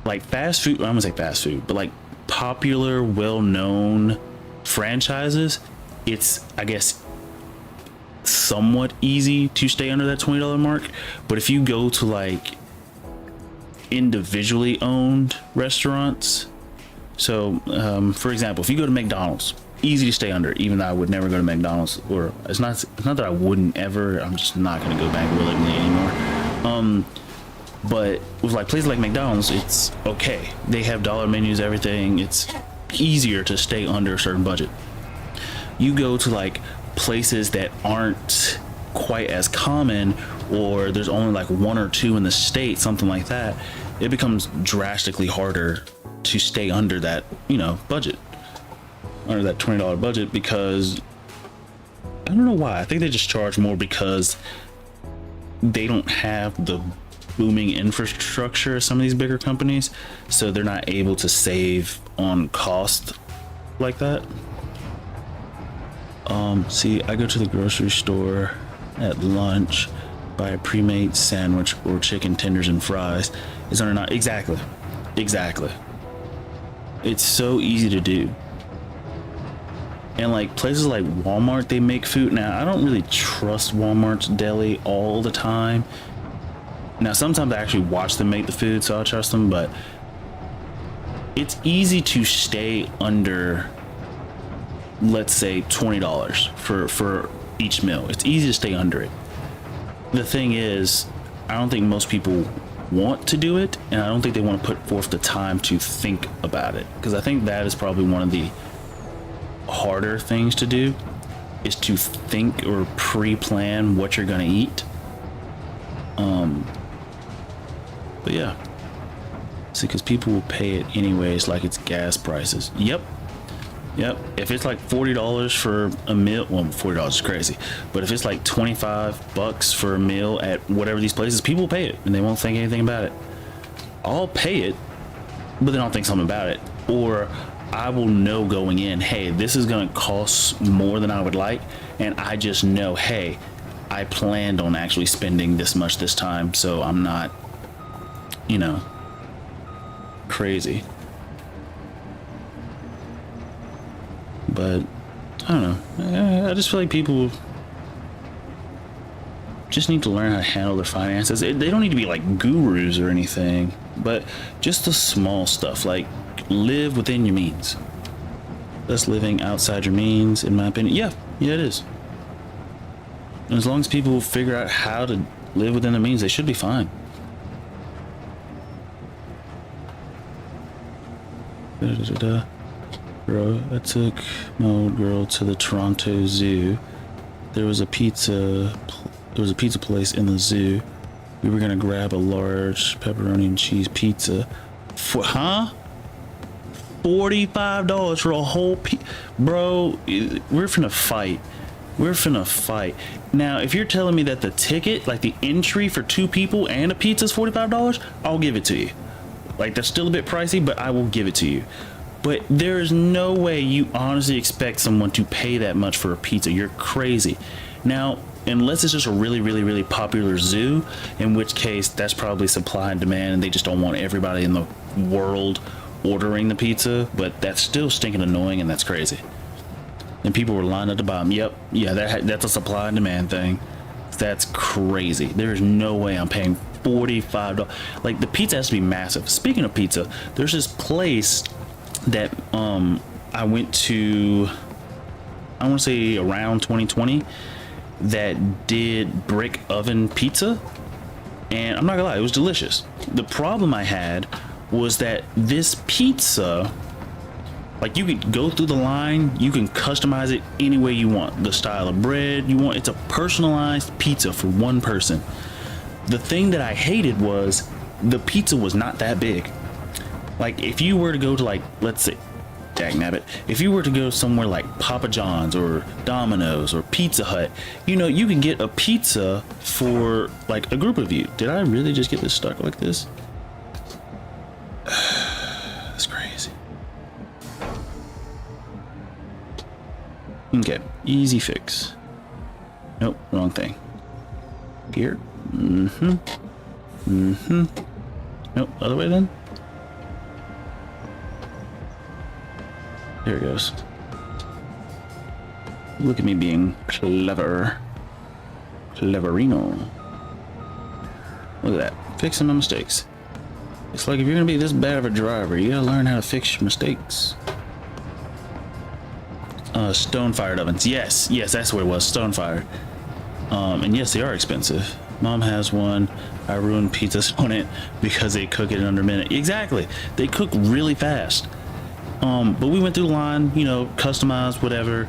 like, fast food, I'm gonna say fast food, but like popular, well-known franchises, it's, I guess, somewhat easy to stay under that $20 mark. But if you go to like individually owned restaurants, so for example, if you go to McDonald's, easy to stay under, even though I would never go to McDonald's, or it's not that I wouldn't ever, I'm just not gonna go back willingly anymore. But with like places like McDonald's, it's okay, they have dollar menus, everything, it's easier to stay under a certain budget. You go to like places that aren't quite as common, or there's only like one or two in the state, something like that, it becomes drastically harder to stay under that, you know, budget, under that $20 budget, because I don't know why. I think they just charge more because they don't have the booming infrastructure of some of these bigger companies, so they're not able to save on cost like that. See, I go to the grocery store at lunch, buy a pre-made sandwich or chicken tenders and fries. Is there not? Exactly. It's so easy to do. And like places like Walmart, they make food. Now, I don't really trust Walmart's deli all the time. Now, sometimes I actually watch them make the food, so I'll trust them, but it's easy to stay under, let's say, $20 for each meal. It's easy to stay under it. The thing is, I don't think most people want to do it, and I don't think they want to put forth the time to think about it, because I think that is probably one of the harder things to do, is to think or pre-plan what you're going to eat. But yeah, see, because people will pay it anyways, like it's gas prices. Yep. If it's like $40 for a meal, well, $40 is crazy, but if it's like $25 for a meal at whatever these places, people pay it and they won't think anything about it. I'll pay it, but they don't think something about it. Or I will know going in, hey, this is going to cost more than I would like, and I just know, hey, I planned on actually spending this much this time, so I'm not, you know, crazy. But I don't know, I just feel like people just need to learn how to handle their finances. They don't need to be like gurus or anything, but just the small stuff, like live within your means. That's living outside your means, in my opinion. Yeah, it is. And as long as people figure out how to live within their means, they should be fine. Bro, I took my old girl to the Toronto Zoo. There was a pizza place in the zoo. We were gonna grab a large pepperoni and cheese pizza. For $45 for a whole bro, we're finna fight. Now, if you're telling me that the ticket, like the entry for two people and a pizza is $45, I'll give it to you. Like, that's still a bit pricey, but I will give it to you. But there is no way you honestly expect someone to pay that much for a pizza. You're crazy. Now, unless it's just a really, really, really popular zoo, in which case that's probably supply and demand, and they just don't want everybody in the world ordering the pizza, but that's still stinking annoying, and that's crazy. And people were lined up to buy them. Yep, yeah, that's a supply and demand thing. That's crazy. There's no way I'm paying $45. Like, the pizza has to be massive. Speaking of pizza, there's this place that I went to, I want to say around 2020, that did brick oven pizza, and I'm not gonna lie, it was delicious. The problem I had was that this pizza, like, you could go through the line, you can customize it any way you want, the style of bread you want. It's a personalized pizza for one person. The thing that I hated was the pizza was not that big. Like, if you were to go to, like, let's say, dagnabbit, if you were to go somewhere like Papa John's or Domino's or Pizza Hut, you know, you can get a pizza for like a group of you. Did I really just get this stuck like this? That's crazy. Okay, easy fix. Nope, wrong thing. Here. Nope, other way then. There it goes. Look at me being clever. Cleverino. Look at that. Fixing my mistakes. It's like, if you're gonna be this bad of a driver, you gotta learn how to fix your mistakes. Stone-fired ovens. Yes, that's what it was. Stone-fired. And yes, they are expensive. Mom has one. I ruined pizzas on it because they cook it in under a minute. Exactly. They cook really fast. But we went through the line, you know, customized, whatever.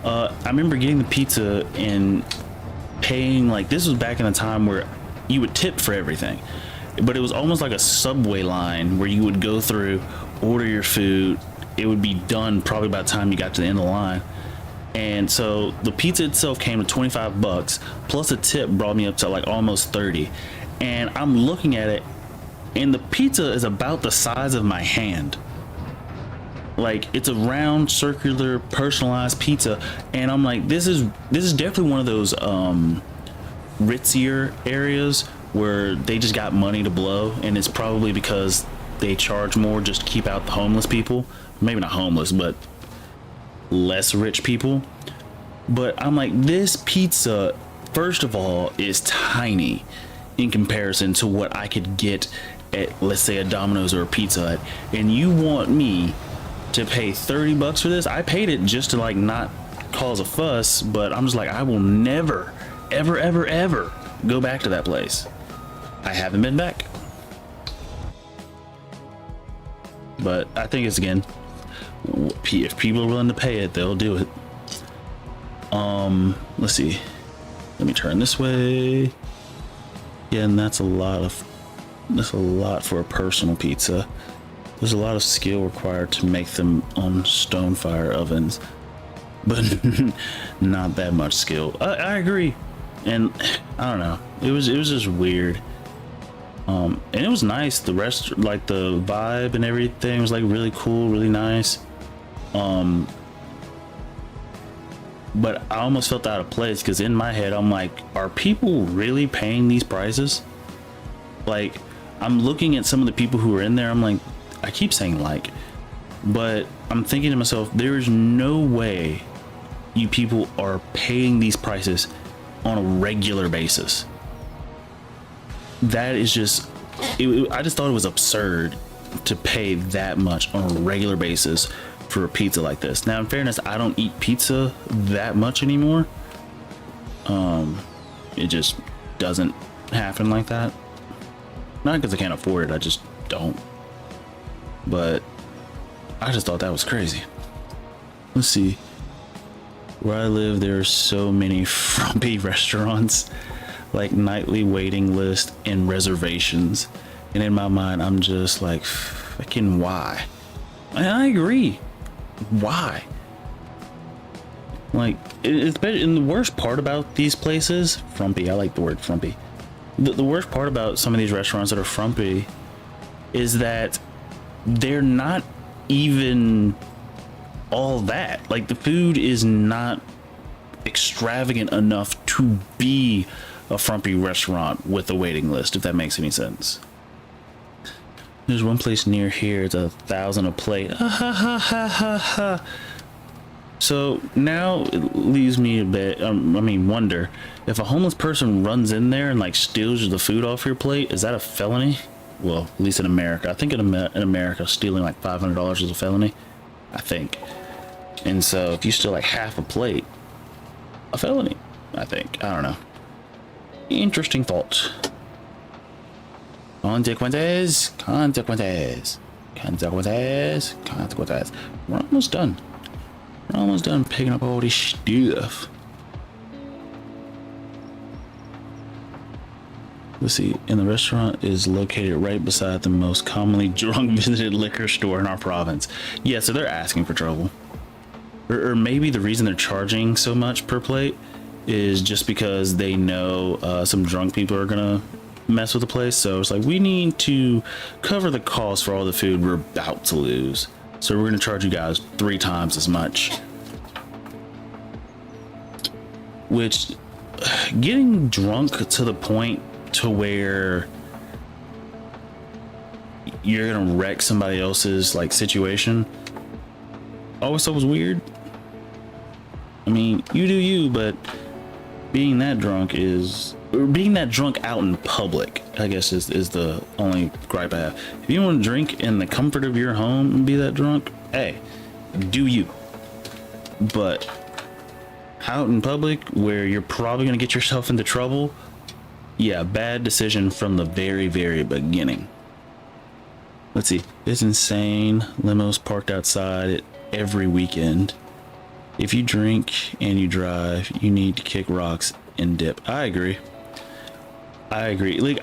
I remember getting the pizza, and paying, like, this was back in the time where you would tip for everything, but it was almost like a subway line where you would go through, order your food, it would be done probably by the time you got to the end of the line. And so the pizza itself came to 25 bucks plus a tip brought me up to like almost 30. And I'm looking at it, and the pizza is about the size of my hand. Like, it's a round, circular, personalized pizza, and I'm like, this is definitely one of those ritzier areas where they just got money to blow, and it's probably because they charge more just to keep out the homeless people. Maybe not homeless, but less rich people. But I'm like, this pizza, first of all, is tiny in comparison to what I could get at, let's say, a Domino's or a Pizza Hut, and you want me to pay 30 bucks for this? I paid it just to like not cause a fuss, but I'm just like, I will never ever go back to that place. I haven't been back, but I think it's, again, if people are willing to pay it, they'll do it. Let's see, let me turn this way. Yeah, and that's a lot for a personal pizza. There's a lot of skill required to make them on stone fire ovens, but not that much skill. I agree, and I don't know. It was just weird. And it was nice. The rest, like the vibe and everything, was like really cool, really nice. But I almost felt out of place because in my head I'm like, are people really paying these prices? Like, I'm looking at some of the people who are in there. I'm like, I keep saying like, but I'm thinking to myself, there is no way you people are paying these prices on a regular basis. That is just, I just thought it was absurd to pay that much on a regular basis for a pizza like this. Now, in fairness, I don't eat pizza that much anymore. It just doesn't happen like that. Not because I can't afford it, I just don't. But I just thought that was crazy. Let's see. Where I live, there are so many frumpy restaurants, like nightly waiting list and reservations. And in my mind, I'm just like, fucking why? And I agree. Why? Like, it's better. And the worst part about these places, frumpy, I like the word frumpy. The worst part about some of these restaurants that are frumpy is that they're not even all that. Like, the food is not extravagant enough to be a frumpy restaurant with a waiting list, if that makes any sense. There's one place near here, it's $1,000 a plate. So now it leaves me a bit, wonder if a homeless person runs in there and like steals the food off your plate, is that a felony? Well, at least in America. I think in America, stealing like $500 is a felony, I think. And so if you steal like half a plate, a felony, I think. I don't know. Interesting thought. Consequences. We're almost done. We're almost done picking up all this stuff. Let's see. And the restaurant is located right beside the most commonly drunk visited liquor store in our province. Yeah, so they're asking for trouble. Or maybe the reason they're charging so much per plate is just because they know some drunk people are gonna mess with the place. So it's like, we need to cover the cost for all the food we're about to lose, so we're gonna charge you guys 3 times as much. Which, getting drunk to the point to where you're gonna wreck somebody else's like situation, I always thought was weird. I mean, you do you, but being that drunk out in public, I guess, is the only gripe I have. If you want to drink in the comfort of your home and be that drunk, hey, do you. But out in public where you're probably going to get yourself into trouble, yeah, bad decision from the very, very beginning. Let's see. It's insane. Limos parked outside every weekend. If you drink and you drive, you need to kick rocks and dip. I agree. Like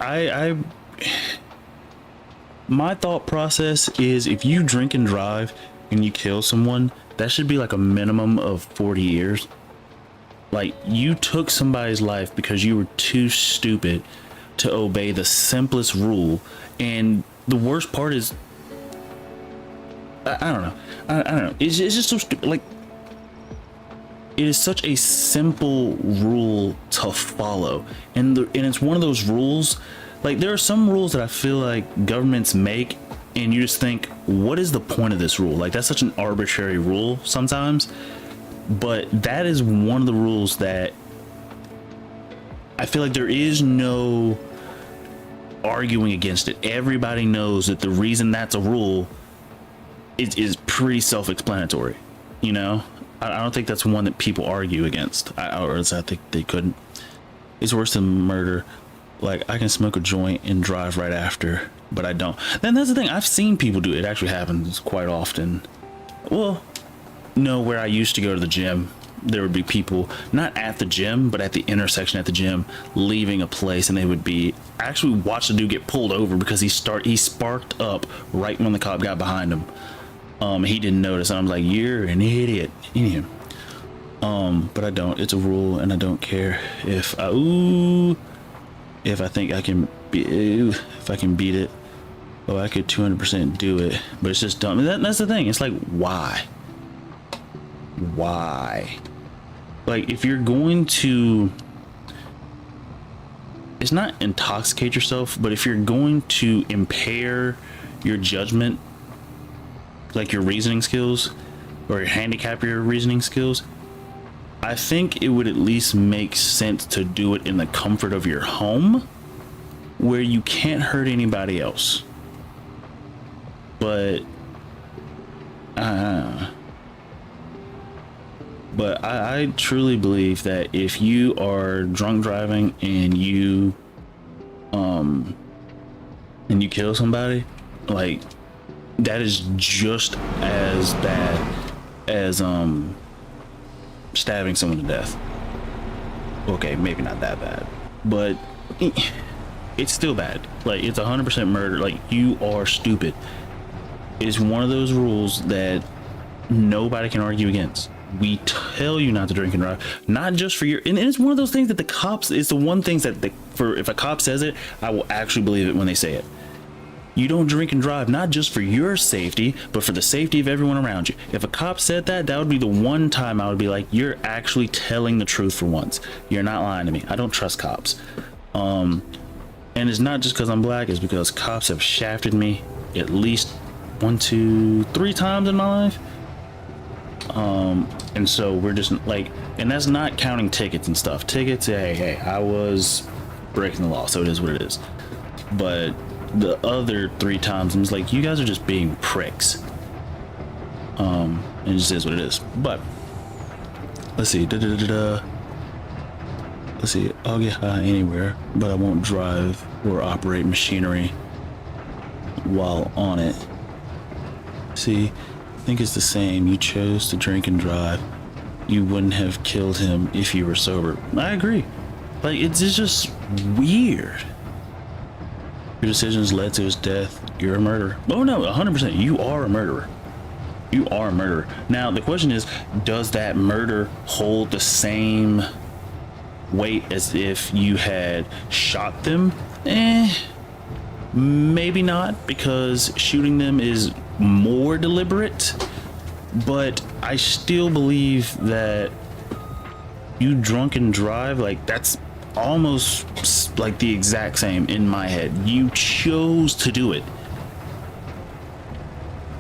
my thought process is, if you drink and drive and you kill someone, that should be like a minimum of 40 years. Like, you took somebody's life because you were too stupid to obey the simplest rule. And the worst part is, I don't know. I don't know. It's just so stupid. Like, it is such a simple rule to follow. And it's one of those rules, like, there are some rules that I feel like governments make and you just think, what is the point of this rule? Like, that's such an arbitrary rule sometimes. But that is one of the rules that I feel like there is no arguing against it. Everybody knows that the reason that's a rule is pretty self-explanatory. You know, I don't think that's one that people argue against, or else I think they couldn't. It's worse than murder. Like, I can smoke a joint and drive right after, but I don't. Then that's the thing. I've seen people do it. It actually happens quite often. Well, no, where I used to go to the gym, there would be people not at the gym, but at the intersection at the gym, leaving a place, and they would be actually watch the dude get pulled over because he sparked up right when the cop got behind him. He didn't notice, and I was like, "You're an idiot." Anyway, but I don't. It's a rule, and I don't care if I think I can if I can beat it. Oh, I could 200% do it, but it's just dumb. That's the thing. It's like, why? Like, if you're going to, it's not intoxicate yourself, but if you're going to impair your judgment, like your reasoning skills, or handicap your reasoning skills, I think it would at least make sense to do it in the comfort of your home, where you can't hurt anybody else. But I truly believe that if you are drunk driving and you kill somebody, like, that is just as bad as stabbing someone to death. Okay, maybe not that bad, but it's still bad. Like, it's 100% murder. Like, you are stupid. It's one of those rules that nobody can argue against. We tell you not to drink and drive, not just for your, and it's one of those things that the cops, it's the one thing that if a cop says it, I will actually believe it when they say it. You don't drink and drive, not just for your safety, but for the safety of everyone around you. If a cop said that, that would be the one time I would be like, you're actually telling the truth for once. You're not lying to me. I don't trust cops. And it's not just because I'm black, it's because cops have shafted me at least 1, 2, 3 times in my life. And so we're just like, and that's not counting tickets and stuff. Tickets, hey, I was breaking the law, so it is what it is. But the other 3 times, I'm just like, you guys are just being pricks. And it just is what it is. But let's see, let's see, I'll get high anywhere, but I won't drive or operate machinery while on it. See, I think it's the same. You chose to drink and drive. You wouldn't have killed him if you were sober. I agree. Like, it's just weird. Your decisions led to his death. You're a murderer. Oh no, 100%. You are a murderer. You are a murderer. Now, the question is, does that murder hold the same weight as if you had shot them? Maybe not, because shooting them is more deliberate, but I still believe that you drunk and drive, like, that's almost like the exact same in my head. You chose to do it.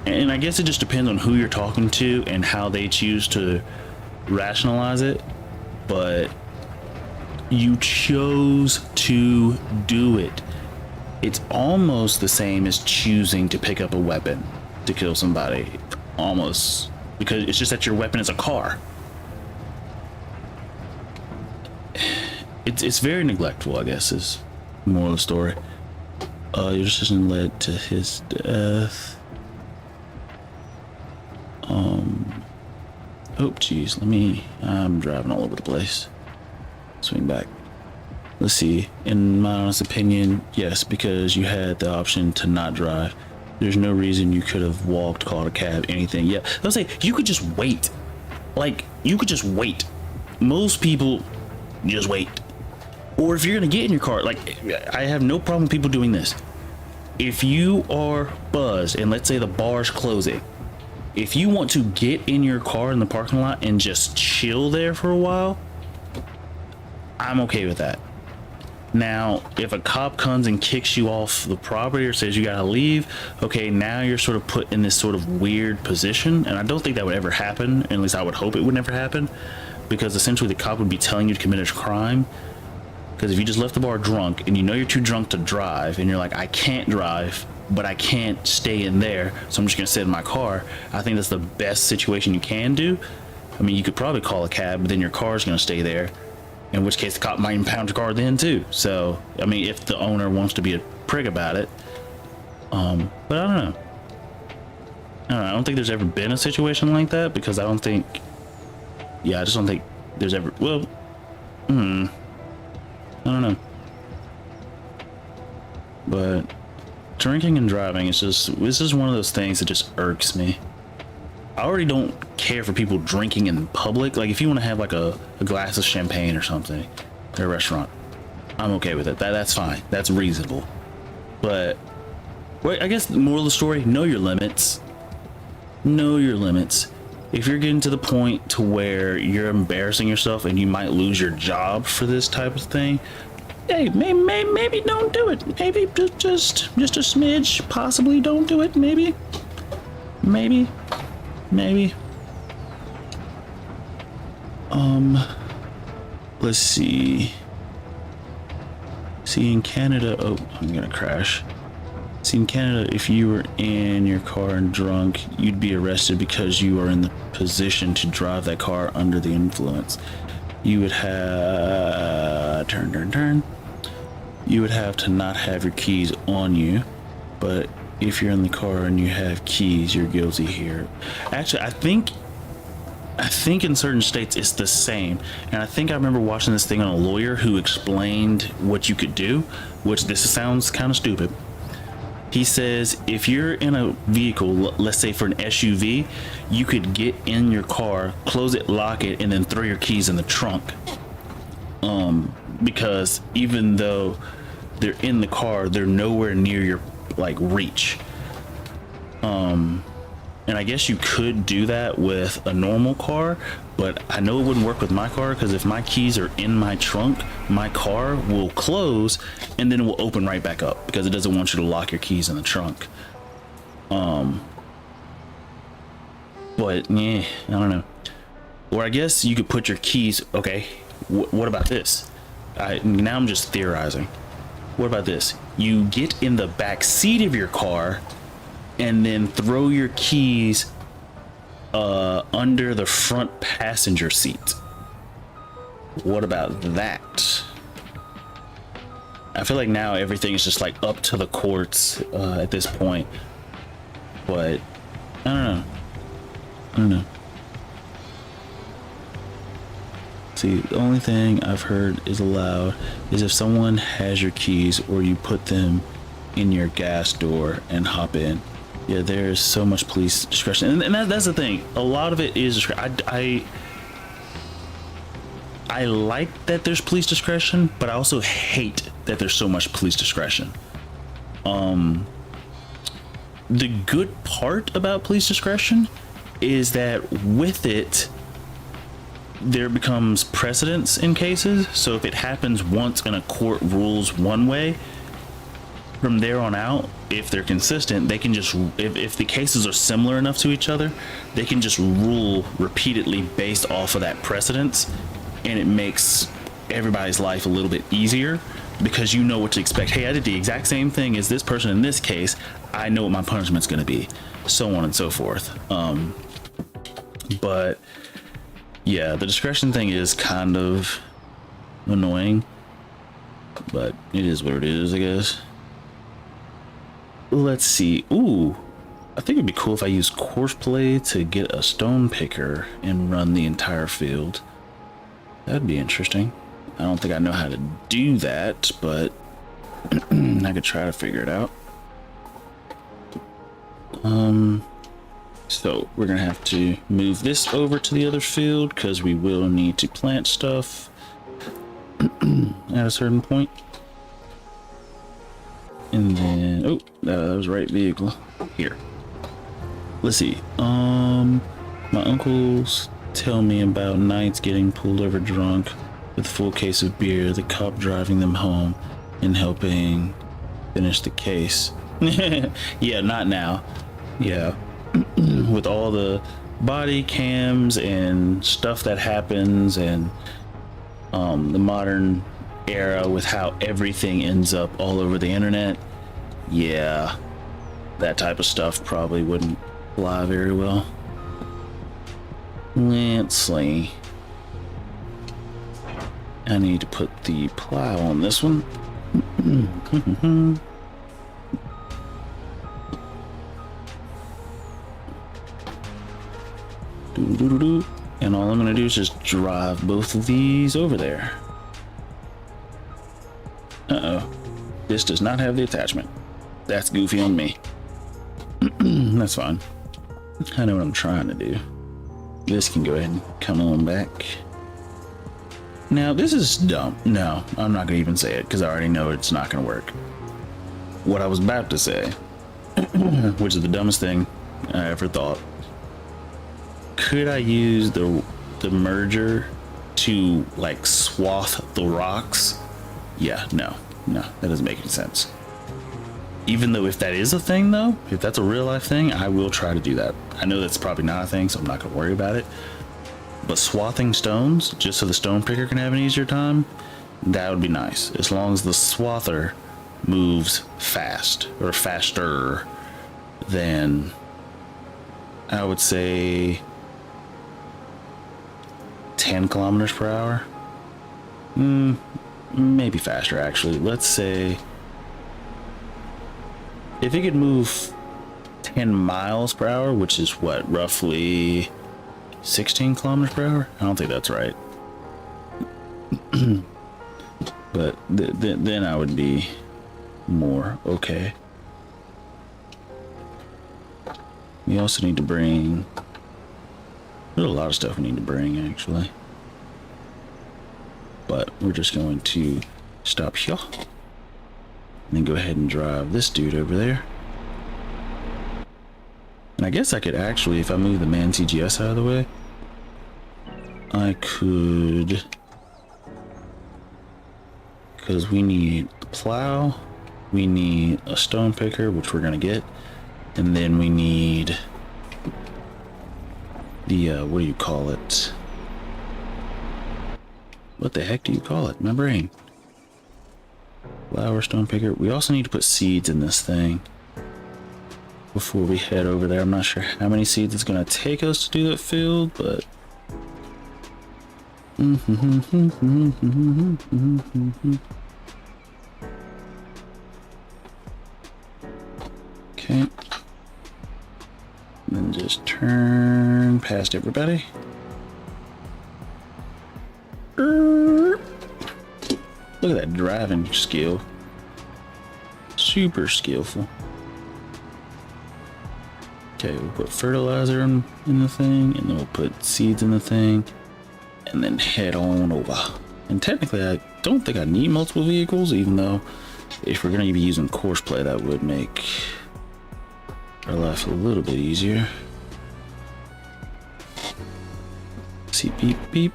And I guess it just depends on who you're talking to and how they choose to rationalize it, but you chose to do it. It's almost the same as choosing to pick up a weapon to kill somebody, almost, because it's just that your weapon is a car. It's very neglectful, I guess, is the moral of the story. Your decision led to his death. Oh geez, I'm driving all over the place. Swing back. Let's see. In my honest opinion, yes, because you had the option to not drive. There's no reason you could have walked, called a cab, anything. Yeah, I was say you could just wait. Like, you could just wait. Most people just wait. Or if you're gonna get in your car, like, I have no problem with people doing this. If you are buzzed and let's say the bar's closing, if you want to get in your car in the parking lot and just chill there for a while, I'm okay with that. Now, if a cop comes and kicks you off the property or says you gotta leave, okay, now you're sort of put in this sort of weird position, and I don't think that would ever happen, at least I would hope it would never happen, because essentially the cop would be telling you to commit a crime. Because if you just left the bar drunk and you know you're too drunk to drive and you're like, I can't drive, but I can't stay in there, so I'm just gonna sit in my car, I think that's the best situation you can do. I mean, you could probably call a cab, but then your car's gonna stay there, in which case the cop might impound your car then too. So, I mean, if the owner wants to be a prig about it. But I don't know. I don't think there's ever been a situation like that, because I don't think, yeah, I just don't think there's ever, well, I don't know. But drinking and driving, it's just one of those things that just irks me. I already don't care for people drinking in public. Like, if you want to have like a glass of champagne or something at a restaurant, I'm okay with it. That's fine. That's reasonable. But I guess the moral of the story, know your limits. Know your limits. If you're getting to the point to where you're embarrassing yourself and you might lose your job for this type of thing, hey, maybe don't do it. Maybe just a smidge. Possibly don't do it. Maybe. Let's see. See, in Canada, oh, I'm gonna crash. See, in Canada, if you were in your car and drunk, you'd be arrested because you are in the position to drive that car under the influence. You would have turn. You would have to not have your keys on you, but if you're in the car and you have keys, you're guilty here. Actually, I think in certain states it's the same, and I think I remember watching this thing on a lawyer who explained what you could do, which this sounds kind of stupid. He says if you're in a vehicle, let's say for an SUV, you could get in your car, close it, lock it, and then throw your keys in the trunk. Because even though they're in the car, they're nowhere near your like reach. And I guess you could do that with a normal car, but I know it wouldn't work with my car, because if my keys are in my trunk, my car will close and then it will open right back up, because it doesn't want you to lock your keys in the trunk. But yeah, I don't know. Or I guess you could put your keys, okay, what about this? Now I'm just theorizing. What about this? You get in the back seat of your car and then throw your keys under the front passenger seat. What about that? I feel like now everything is just like up to the courts at this point, but I don't know. See, the only thing I've heard is allowed is if someone has your keys or you put them in your gas door and hop in. Yeah, there's so much police discretion, and that's the thing. A lot of it is I like that there's police discretion, but I also hate that there's so much police discretion. The good part about police discretion is that with it, there becomes precedence in cases. So if it happens once and a court rules one way, from there on out, if they're consistent, they can just, if the cases are similar enough to each other, they can just rule repeatedly based off of that precedence, and it makes everybody's life a little bit easier, because you know what to expect. Hey, I did the exact same thing as this person in this case. I know what my punishment's going to be, so on and so forth. But yeah, the discretion thing is kind of annoying, but it is what it is, I guess. Let's see. Ooh, I think it'd be cool if I use courseplay to get a stone picker and run the entire field. That'd be interesting. I don't think I know how to do that, but I could try to figure it out. So we're gonna have to move this over to the other field because we will need to plant stuff at a certain point. And then, oh, that was the right vehicle. Here. Let's see. My uncles tell me about nights getting pulled over drunk with a full case of beer, the cop driving them home and helping finish the case. Yeah, not now. Yeah. With all the body cams and stuff that happens, and the modern era with how everything ends up all over the internet, yeah, that type of stuff probably wouldn't fly very well. Let's see. I need to put the plow on this one. And all I'm gonna do is just drive both of these over there. Uh-oh. This does not have the attachment. That's goofy on me. That's fine. I know what I'm trying to do. This can go ahead and come on back. Now, this is dumb. No, I'm not gonna even say it because I already know it's not gonna work. What I was about to say, which is the dumbest thing I ever thought. Could I use the merger to like swath the rocks? Yeah, no, that doesn't make any sense. Even though if that is a thing though, if that's a real life thing, I will try to do that. I know that's probably not a thing, so I'm not gonna worry about it. But swathing stones, just so the stone picker can have an easier time, that would be nice. As long as the swather moves fast, or faster than, I would say, 10 kilometers per hour. Maybe faster actually. Let's say if it could move 10 miles per hour, which is what, roughly 16 kilometers per hour? I don't think that's right. But then I would be more okay. We also need to bring, there's a lot of stuff we need to bring actually, but we're just going to stop here and then go ahead and drive this dude over there. And I guess I could actually, if I move the man TGS out of the way, I could, because we need the plow, we need a stone picker, which we're gonna get, and then we need the what do you call it? What the heck do you call it? My brain. Flower, stone picker. We also need to put seeds in this thing before we head over there. I'm not sure how many seeds it's gonna take us to do that field, but okay. Then just turn past everybody. Look at that driving skill. Super skillful. Okay, we'll put fertilizer in the thing, and then we'll put seeds in the thing, and then head on over. And technically, I don't think I need multiple vehicles, even though if we're going to be using course play, that would make our life a little bit easier. See, beep, beep.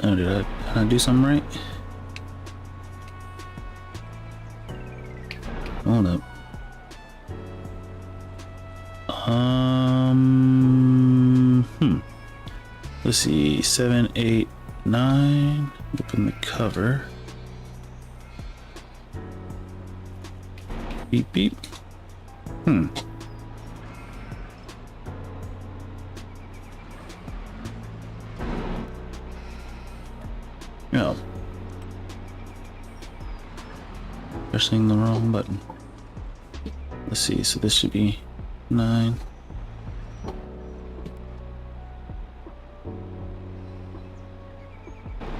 Oh, did I do something right? Hold up. Let's see, 7, 8, 9. Open the cover. Beep, beep. Oh. Pressing the wrong button. Let's see, so this should be 9.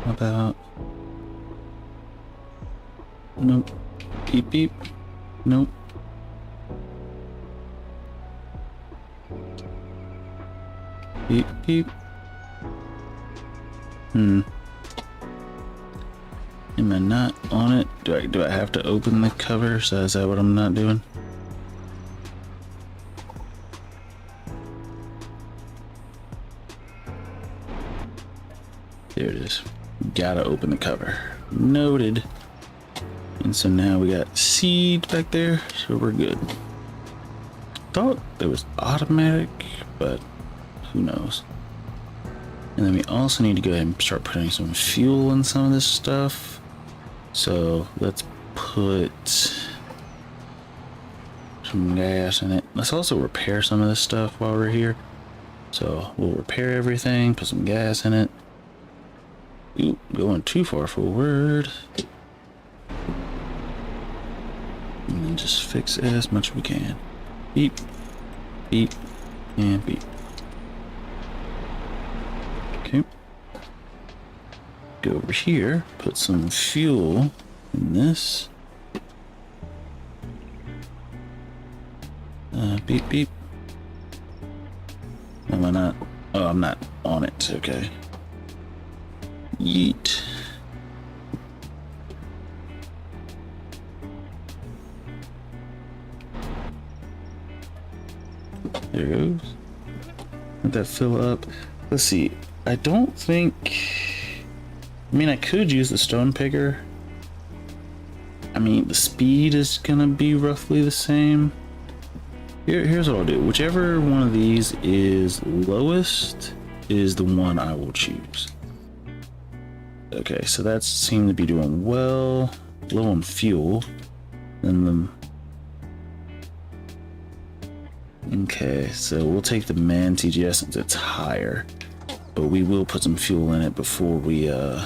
How about... Nope. Beep beep. Nope. Beep beep. Am I not on it? Do I have to open the cover? So is that what I'm not doing? There it is. Gotta open the cover. Noted. And so now we got seed back there, so we're good. Thought it was automatic, but who knows. And then we also need to go ahead and start putting some fuel in some of this stuff. So let's put some gas in it. Let's also repair some of this stuff while we're here. So we'll repair everything, put some gas in it. Ooh, going too far forward. And then just fix it as much as we can. Beep, beep, and beep. Okay. Go over here, put some fuel in this. Beep, beep. Am I not? Oh, I'm not on it. Okay. Yeet. There it goes. Let that fill up. Let's see. I don't think... I mean, I could use the stone picker. I mean, the speed is gonna be roughly the same. Here's what I'll do. Whichever one of these is lowest is the one I will choose. Okay, so that seemed to be doing well. Low on fuel. And okay, so we'll take the man TGS since it's higher. But we will put some fuel in it before we go.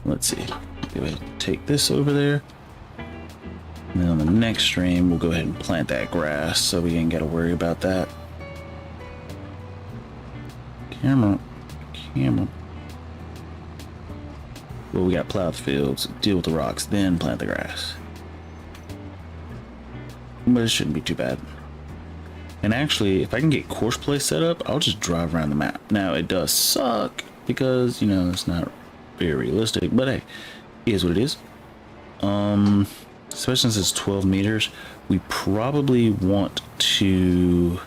Let's see. Go ahead and take this over there. And then on the next stream, we'll go ahead and plant that grass so we ain't got to worry about that. Camera. Well, we got plow the fields, deal with the rocks, then plant the grass. But it shouldn't be too bad. And actually, if I can get course play set up, I'll just drive around the map. Now, it does suck because, you know, it's not very realistic, but hey, it is what it is. Especially since it's 12 meters, we probably want to...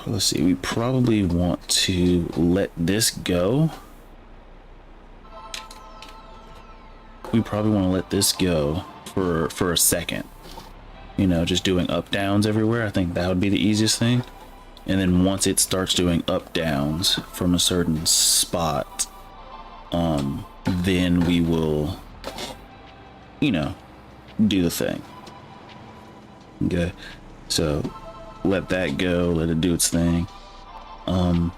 Let's see, we probably want to let this go. We probably want to let this go for a second. You know, just doing up downs everywhere. I think that would be the easiest thing. And then once it starts doing up downs from a certain spot, then we will, you know, do the thing. Okay, so let that go, let it do its thing. And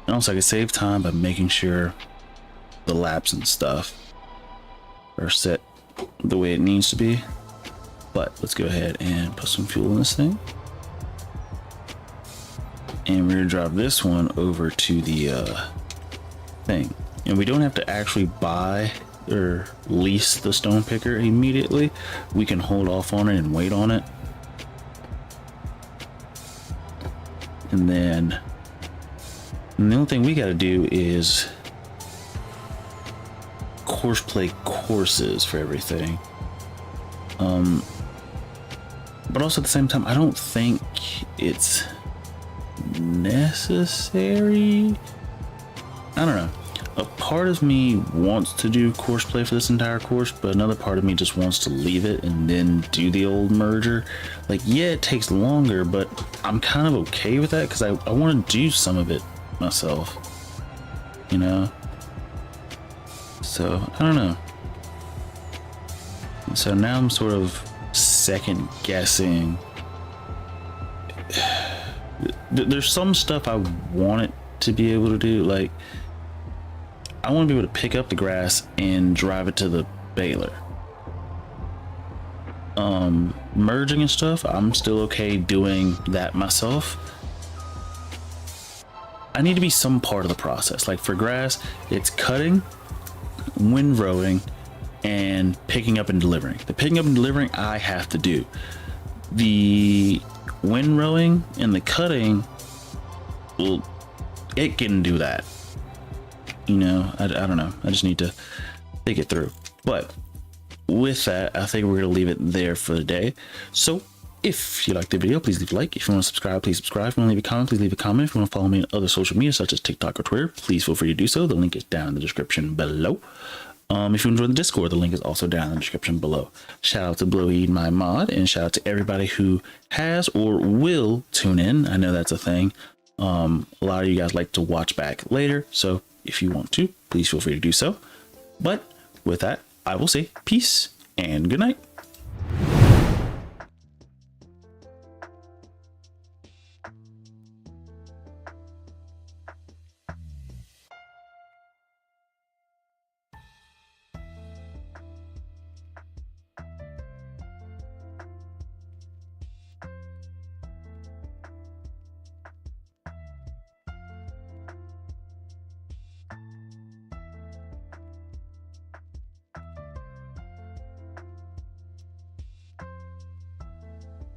also I can save time by making sure the laps and stuff are set the way it needs to be. But let's go ahead and put some fuel in this thing. And we're gonna drive this one over to the thing. And we don't have to actually buy or lease the stone picker immediately. We can hold off on it and wait on it. And then the only thing we got to do is course play courses for everything. But also at the same time, I don't think it's necessary. I don't know. A part of me wants to do course play for this entire course, but another part of me just wants to leave it and then do the old merger. Like, yeah, it takes longer, but I'm kind of okay with that because I want to do some of it myself, you know? So, I don't know. So now I'm sort of second guessing. There's some stuff I want it to be able to do, like I want to be able to pick up the grass and drive it to the baler. merging and stuff, I'm still okay doing that myself. I need to be some part of the process. Like for grass, it's cutting, windrowing, and picking up and delivering. The picking up and delivering I have to do. The windrowing and the cutting, well, it can do that. You know, I don't know. I just need to think it through. But with that, I think we're gonna leave it there for the day. So if you liked the video, please leave a like. If you want to subscribe, please subscribe. If you want to leave a comment, please leave a comment. If you want to follow me on other social media such as TikTok or Twitter, please feel free to do so. The link is down in the description below. If you enjoy the Discord, the link is also down in the description below. Shout out to Blowheed, my mod, and shout out to everybody who has or will tune in. I know that's a thing. A lot of you guys like to watch back later, so if you want to, please feel free to do so. But with that, I will say peace and good night.